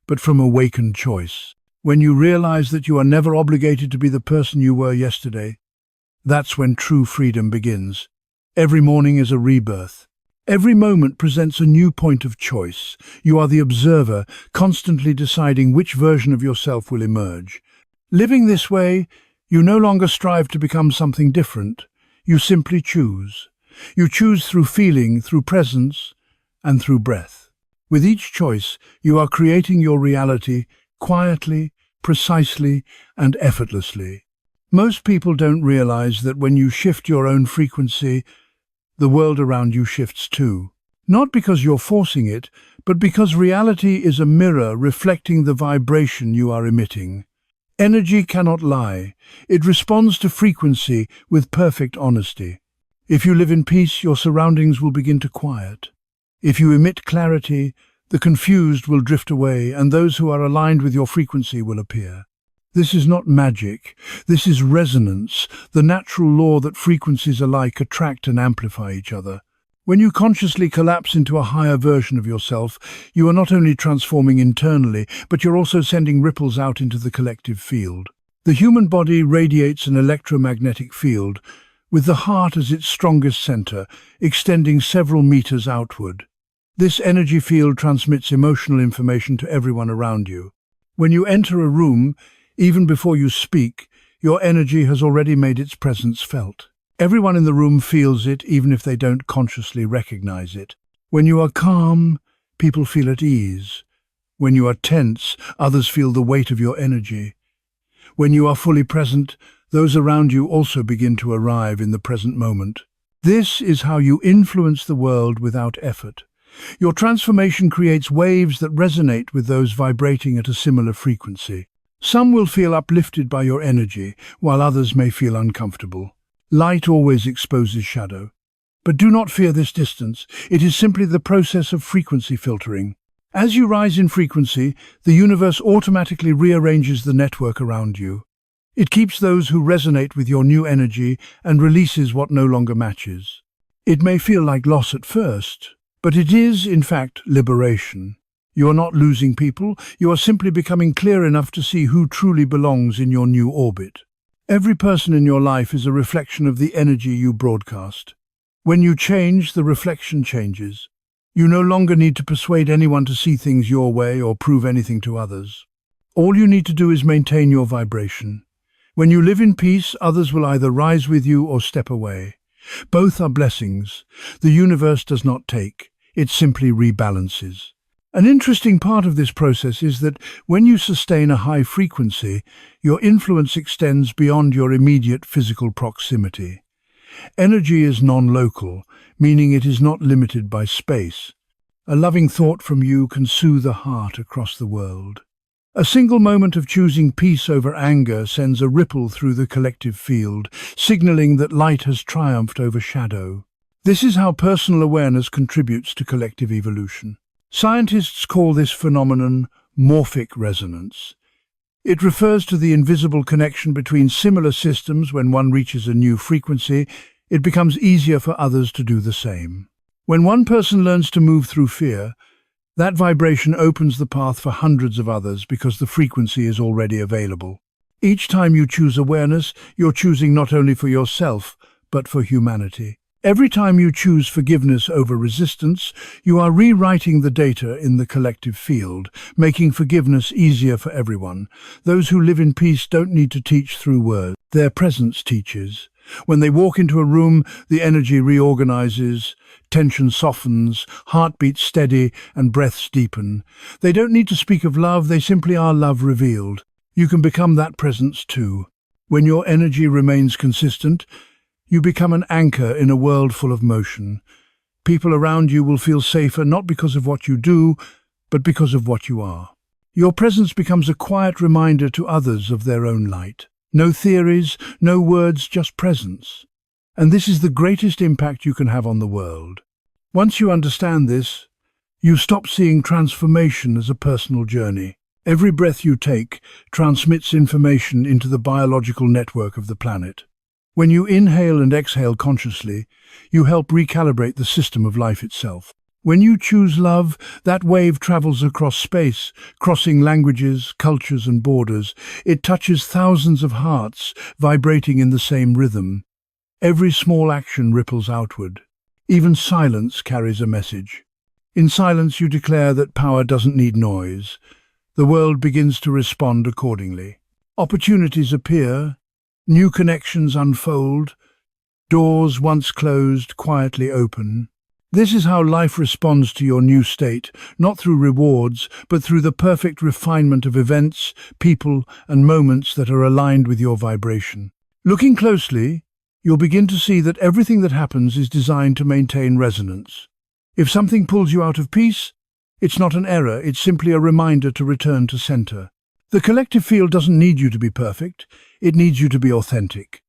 but from awakened choice. When you realize that you are never obligated to be the person you were yesterday, that's when true freedom begins. Every morning is a rebirth. Every moment presents a new point of choice. You are the observer, constantly deciding which version of yourself will emerge. Living this way, you no longer strive to become something different. You simply choose. You choose through feeling, through presence, and through breath. With each choice, you are creating your reality quietly, precisely, and effortlessly. Most people don't realize that when you shift your own frequency, the world around you shifts too. Not because you're forcing it, but because reality is a mirror reflecting the vibration you are emitting. Energy cannot lie. It responds to frequency with perfect honesty. If you live in peace, your surroundings will begin to quiet. If you emit clarity, the confused will drift away, and those who are aligned with your frequency will appear. This is not magic. This is resonance, the natural law that frequencies alike attract and amplify each other. When you consciously collapse into a higher version of yourself, you are not only transforming internally, but you're also sending ripples out into the collective field. The human body radiates an electromagnetic field, with the heart as its strongest center, extending several meters outward. This energy field transmits emotional information to everyone around you. When you enter a room, even before you speak, your energy has already made its presence felt. Everyone in the room feels it, even if they don't consciously recognize it. When you are calm, people feel at ease. When you are tense, others feel the weight of your energy. When you are fully present, those around you also begin to arrive in the present moment. This is how you influence the world without effort. Your transformation creates waves that resonate with those vibrating at a similar frequency. Some will feel uplifted by your energy, while others may feel uncomfortable. Light always exposes shadow. But do not fear this distance. It is simply the process of frequency filtering. As you rise in frequency, the universe automatically rearranges the network around you. It keeps those who resonate with your new energy and releases what no longer matches. It may feel like loss at first, but it is, in fact, liberation. You are not losing people, you are simply becoming clear enough to see who truly belongs in your new orbit. Every person in your life is a reflection of the energy you broadcast. When you change, the reflection changes. You no longer need to persuade anyone to see things your way or prove anything to others. All you need to do is maintain your vibration. When you live in peace, others will either rise with you or step away. Both are blessings. The universe does not take, it simply rebalances. An interesting part of this process is that when you sustain a high frequency, your influence extends beyond your immediate physical proximity. Energy is non-local, meaning it is not limited by space. A loving thought from you can soothe a heart across the world. A single moment of choosing peace over anger sends a ripple through the collective field, signaling that light has triumphed over shadow. This is how personal awareness contributes to collective evolution. Scientists call this phenomenon morphic resonance. It refers to the invisible connection between similar systems. When one reaches a new frequency, it becomes easier for others to do the same. When one person learns to move through fear, that vibration opens the path for hundreds of others because the frequency is already available. Each time you choose awareness, you're choosing not only for yourself, but for humanity. Every time you choose forgiveness over resistance, you are rewriting the data in the collective field, making forgiveness easier for everyone. Those who live in peace don't need to teach through words. Their presence teaches. When they walk into a room, the energy reorganizes, tension softens, heartbeats steady, and breaths deepen. They don't need to speak of love, they simply are love revealed. You can become that presence too. When your energy remains consistent, you become an anchor in a world full of motion. People around you will feel safer not because of what you do, but because of what you are. Your presence becomes a quiet reminder to others of their own light. No theories, no words, just presence. And this is the greatest impact you can have on the world. Once you understand this, you stop seeing transformation as a personal journey. Every breath you take transmits information into the biological network of the planet. When you inhale and exhale consciously, you help recalibrate the system of life itself. When you choose love, that wave travels across space, crossing languages, cultures and borders. It touches thousands of hearts, vibrating in the same rhythm. Every small action ripples outward. Even silence carries a message. In silence you declare that power doesn't need noise. The world begins to respond accordingly. Opportunities appear, new connections unfold, doors once closed quietly open. This is how life responds to your new state, not through rewards, but through the perfect refinement of events, people, and moments that are aligned with your vibration. Looking closely, you'll begin to see that everything that happens is designed to maintain resonance. If something pulls you out of peace, it's not an error, it's simply a reminder to return to center. The collective field doesn't need you to be perfect, it needs you to be authentic.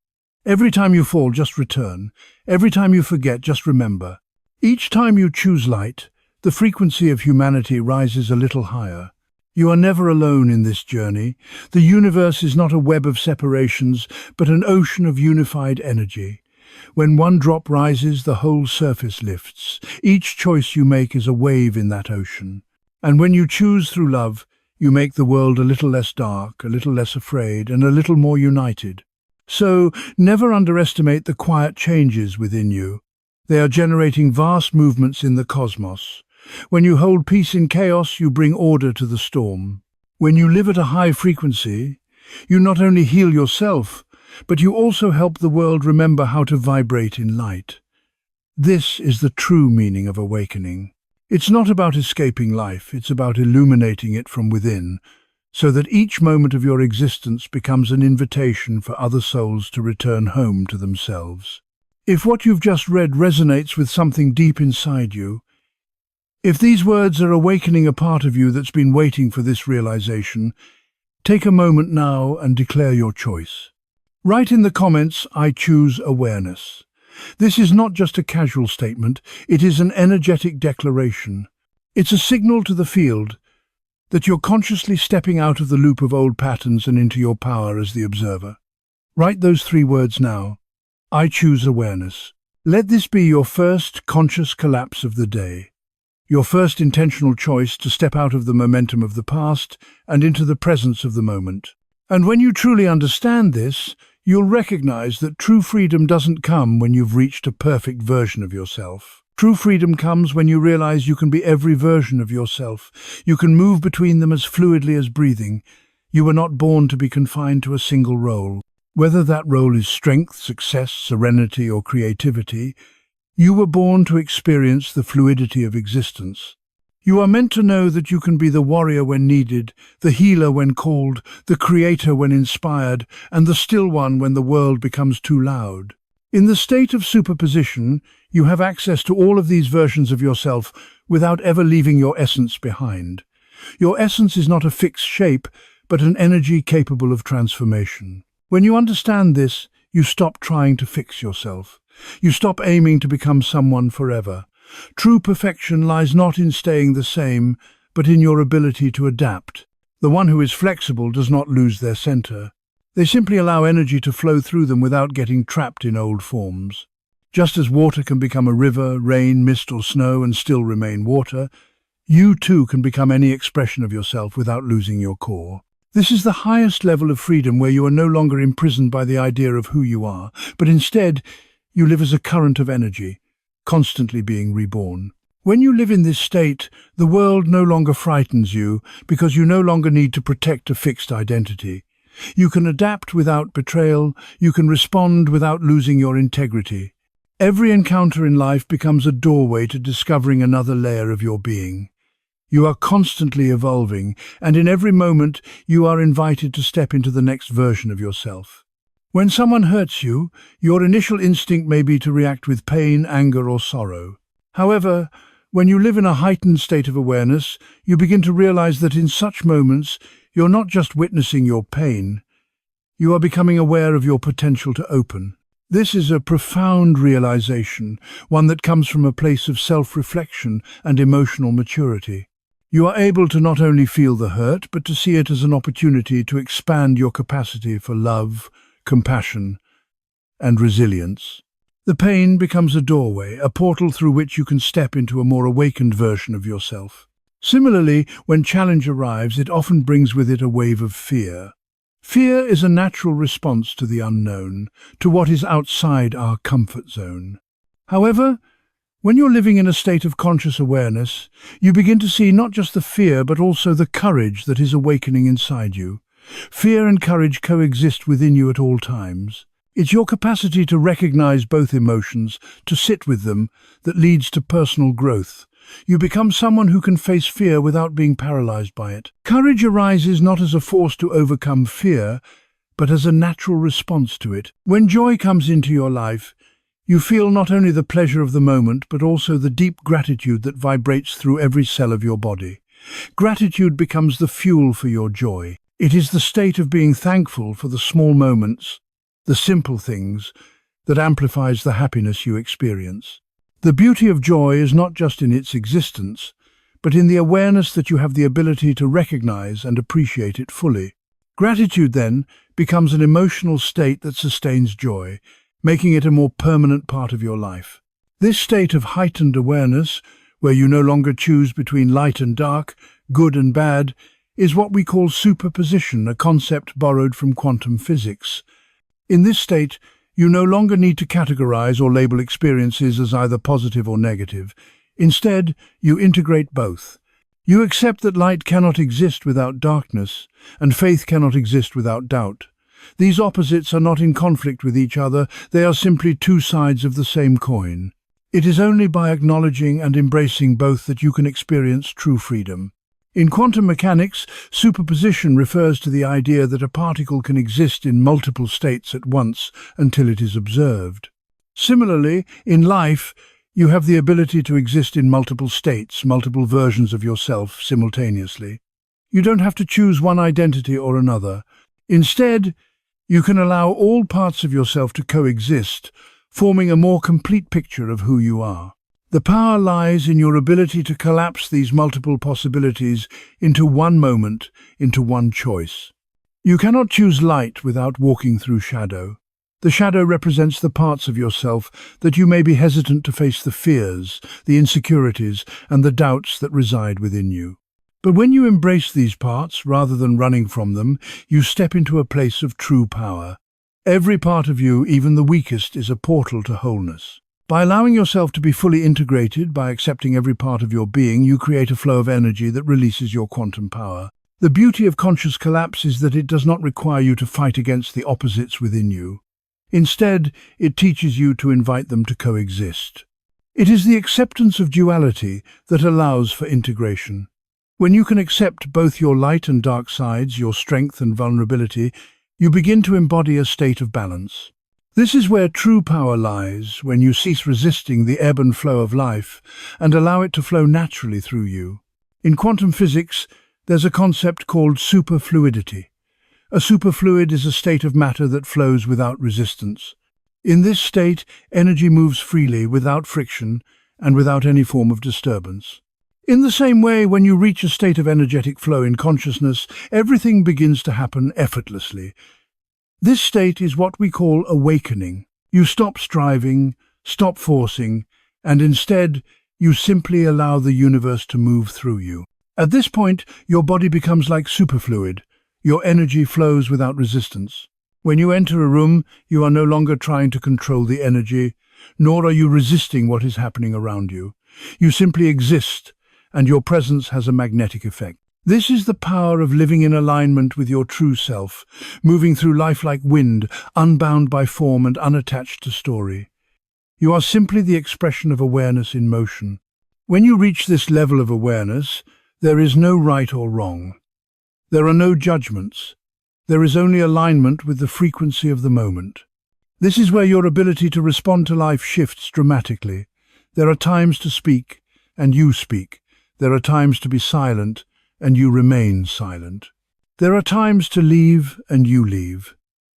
Every time you fall, just return. Every time you forget, just remember. Each time you choose light, the frequency of humanity rises a little higher. You are never alone in this journey. The universe is not a web of separations, but an ocean of unified energy. When one drop rises, the whole surface lifts. Each choice you make is a wave in that ocean. And when you choose through love, you make the world a little less dark, a little less afraid, and a little more united. So, never underestimate the quiet changes within you. They are generating vast movements in the cosmos. When you hold peace in chaos, you bring order to the storm. When you live at a high frequency, you not only heal yourself, but you also help the world remember how to vibrate in light. This is the true meaning of awakening. It's not about escaping life, it's about illuminating it from within, so that each moment of your existence becomes an invitation for other souls to return home to themselves. If what you've just read resonates with something deep inside you, if these words are awakening a part of you that's been waiting for this realization, Take a moment now and declare your choice. Write in the comments, "I choose awareness." This is not just a casual statement, it is an energetic declaration. It's a signal to the field that you're consciously stepping out of the loop of old patterns and into your power as the observer. Write those 3 words now. I choose awareness. Let this be your first conscious collapse of the day. Your first intentional choice to step out of the momentum of the past and into the presence of the moment. And when you truly understand this, you'll recognize that true freedom doesn't come when you've reached a perfect version of yourself. True freedom comes when you realize you can be every version of yourself. You can move between them as fluidly as breathing. You were not born to be confined to a single role. Whether that role is strength, success, serenity, or creativity, you were born to experience the fluidity of existence. You are meant to know that you can be the warrior when needed, the healer when called, the creator when inspired, and the still one when the world becomes too loud. In the state of superposition, you have access to all of these versions of yourself without ever leaving your essence behind. Your essence is not a fixed shape, but an energy capable of transformation. When you understand this, you stop trying to fix yourself. You stop aiming to become someone forever. True perfection lies not in staying the same, but in your ability to adapt. The one who is flexible does not lose their center. They simply allow energy to flow through them without getting trapped in old forms. Just as water can become a river, rain, mist or snow and still remain water, you too can become any expression of yourself without losing your core. This is the highest level of freedom, where you are no longer imprisoned by the idea of who you are, but instead you live as a current of energy, constantly being reborn. When you live in this state, the world no longer frightens you because you no longer need to protect a fixed identity. You can adapt without betrayal, you can respond without losing your integrity. Every encounter in life becomes a doorway to discovering another layer of your being. You are constantly evolving, and in every moment you are invited to step into the next version of yourself. When someone hurts you, your initial instinct may be to react with pain, anger or sorrow. However, when you live in a heightened state of awareness, you begin to realize that in such moments, you're not just witnessing your pain, you are becoming aware of your potential to open. This is a profound realization, one that comes from a place of self-reflection and emotional maturity. You are able to not only feel the hurt, but to see it as an opportunity to expand your capacity for love, compassion, and resilience. The pain becomes a doorway, a portal through which you can step into a more awakened version of yourself. Similarly, when challenge arrives, it often brings with it a wave of fear. Fear is a natural response to the unknown, to what is outside our comfort zone. However, when you're living in a state of conscious awareness, you begin to see not just the fear, but also the courage that is awakening inside you. Fear and courage coexist within you at all times. It's your capacity to recognize both emotions, to sit with them, that leads to personal growth. You become someone who can face fear without being paralyzed by it. Courage arises not as a force to overcome fear, but as a natural response to it. When joy comes into your life, you feel not only the pleasure of the moment, but also the deep gratitude that vibrates through every cell of your body. Gratitude becomes the fuel for your joy. It is the state of being thankful for the small moments, the simple things, that amplifies the happiness you experience. The beauty of joy is not just in its existence, but in the awareness that you have the ability to recognize and appreciate it fully. Gratitude, then, becomes an emotional state that sustains joy, making it a more permanent part of your life. This state of heightened awareness, where you no longer choose between light and dark, good and bad, is what we call superposition, a concept borrowed from quantum physics. In this state, you no longer need to categorize or label experiences as either positive or negative. Instead, you integrate both. You accept that light cannot exist without darkness, and faith cannot exist without doubt. These opposites are not in conflict with each other, they are simply two sides of the same coin. It is only by acknowledging and embracing both that you can experience true freedom. In quantum mechanics, superposition refers to the idea that a particle can exist in multiple states at once until it is observed. Similarly, in life, you have the ability to exist in multiple states, multiple versions of yourself simultaneously. You don't have to choose one identity or another. Instead, you can allow all parts of yourself to coexist, forming a more complete picture of who you are. The power lies in your ability to collapse these multiple possibilities into one moment, into one choice. You cannot choose light without walking through shadow. The shadow represents the parts of yourself that you may be hesitant to face, the fears, the insecurities, and the doubts that reside within you. But when you embrace these parts, rather than running from them, you step into a place of true power. Every part of you, even the weakest, is a portal to wholeness. By allowing yourself to be fully integrated, by accepting every part of your being, you create a flow of energy that releases your quantum power. The beauty of conscious collapse is that it does not require you to fight against the opposites within you. Instead, it teaches you to invite them to coexist. It is the acceptance of duality that allows for integration. When you can accept both your light and dark sides, your strength and vulnerability, you begin to embody a state of balance. This is where true power lies, when you cease resisting the ebb and flow of life and allow it to flow naturally through you. In quantum physics, there's a concept called superfluidity. A superfluid is a state of matter that flows without resistance. In this state, energy moves freely, without friction, and without any form of disturbance. In the same way, when you reach a state of energetic flow in consciousness, everything begins to happen effortlessly. This state is what we call awakening. You stop striving, stop forcing, and instead, you simply allow the universe to move through you. At this point, your body becomes like superfluid. Your energy flows without resistance. When you enter a room, you are no longer trying to control the energy, nor are you resisting what is happening around you. You simply exist, and your presence has a magnetic effect. This is the power of living in alignment with your true self, moving through life like wind, unbound by form and unattached to story. You are simply the expression of awareness in motion. When you reach this level of awareness, there is no right or wrong. There are no judgments. There is only alignment with the frequency of the moment. This is where your ability to respond to life shifts dramatically. There are times to speak, and you speak. There are times to be silent, and you remain silent. There are times to leave, and you leave.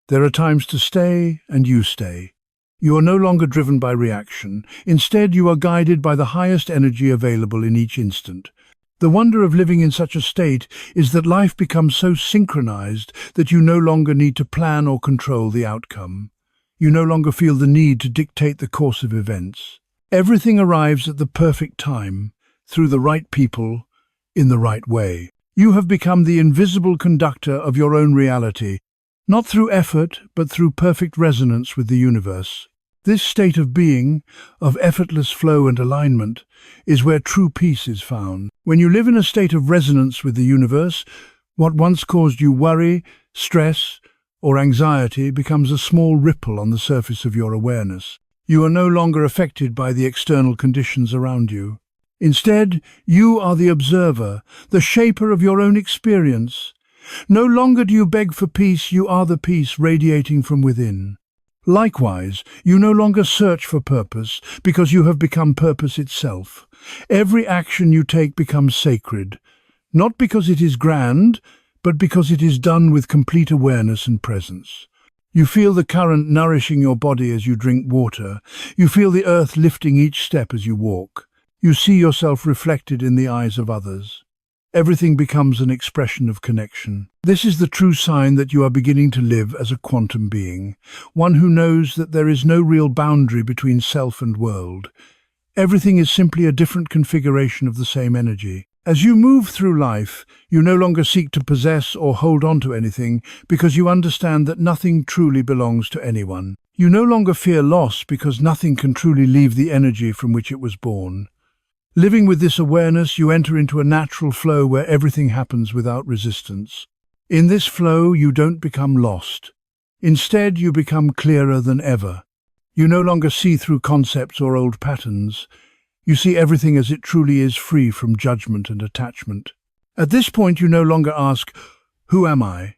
There are times to stay, and you stay. You are no longer driven by reaction. Instead, you are guided by the highest energy available in each instant. The wonder of living in such a state is that life becomes so synchronized that you no longer need to plan or control the outcome. You no longer feel the need to dictate the course of events. Everything arrives at the perfect time, through the right people, in the right way. You have become the invisible conductor of your own reality, not through effort, but through perfect resonance with the universe. This state of being, of effortless flow and alignment, is where true peace is found. When you live in a state of resonance with the universe, what once caused you worry, stress, or anxiety becomes a small ripple on the surface of your awareness. You are no longer affected by the external conditions around you. Instead, you are the observer, the shaper of your own experience. No longer do you beg for peace, you are the peace radiating from within. Likewise, you no longer search for purpose, because you have become purpose itself. Every action you take becomes sacred, not because it is grand, but because it is done with complete awareness and presence. You feel the current nourishing your body as you drink water. You feel the earth lifting each step as you walk. You see yourself reflected in the eyes of others. Everything becomes an expression of connection. This is the true sign that you are beginning to live as a quantum being, one who knows that there is no real boundary between self and world. Everything is simply a different configuration of the same energy. As you move through life, you no longer seek to possess or hold on to anything because you understand that nothing truly belongs to anyone. You no longer fear loss because nothing can truly leave the energy from which it was born. Living with this awareness, you enter into a natural flow where everything happens without resistance. In this flow, you don't become lost. Instead, you become clearer than ever. You no longer see through concepts or old patterns. You see everything as it truly is, free from judgment and attachment. At this point, you no longer ask, "Who am I?"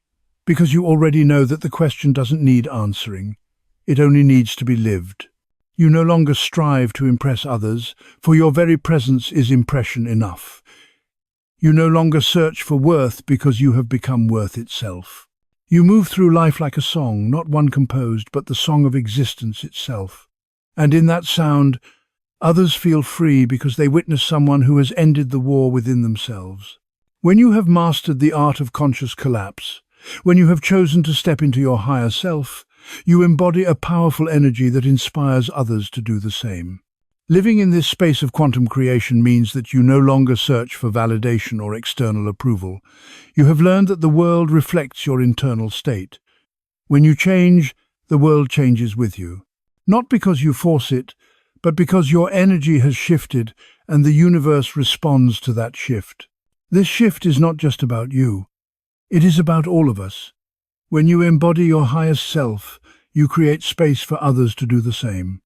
because you already know that the question doesn't need answering. It only needs to be lived. You no longer strive to impress others, for your very presence is impression enough. You no longer search for worth because you have become worth itself. You move through life like a song, not one composed, but the song of existence itself. And in that sound, others feel free because they witness someone who has ended the war within themselves. When you have mastered the art of conscious collapse, when you have chosen to step into your higher self, you embody a powerful energy that inspires others to do the same. Living in this space of quantum creation means that you no longer search for validation or external approval. You have learned that the world reflects your internal state. When you change, the world changes with you. Not because you force it, but because your energy has shifted and the universe responds to that shift. This shift is not just about you. It is about all of us. When you embody your highest self, you create space for others to do the same.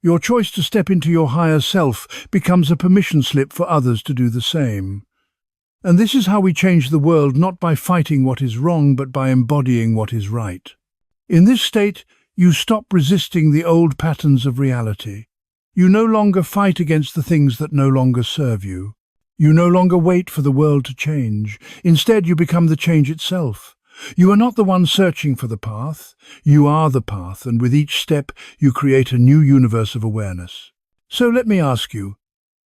Your choice to step into your higher self becomes a permission slip for others to do the same. And this is how we change the world, not by fighting what is wrong, but by embodying what is right. In this state, you stop resisting the old patterns of reality. You no longer fight against the things that no longer serve you. You no longer wait for the world to change. Instead, you become the change itself. You are not the one searching for the path. You are the path, and with each step, you create a new universe of awareness. So let me ask you,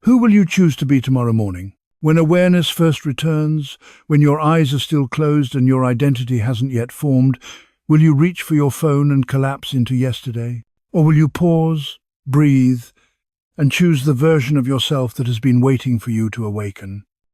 who will you choose to be tomorrow morning? When awareness first returns, when your eyes are still closed and your identity hasn't yet formed, will you reach for your phone and collapse into yesterday? Or will you pause, breathe, and choose the version of yourself that has been waiting for you to awaken?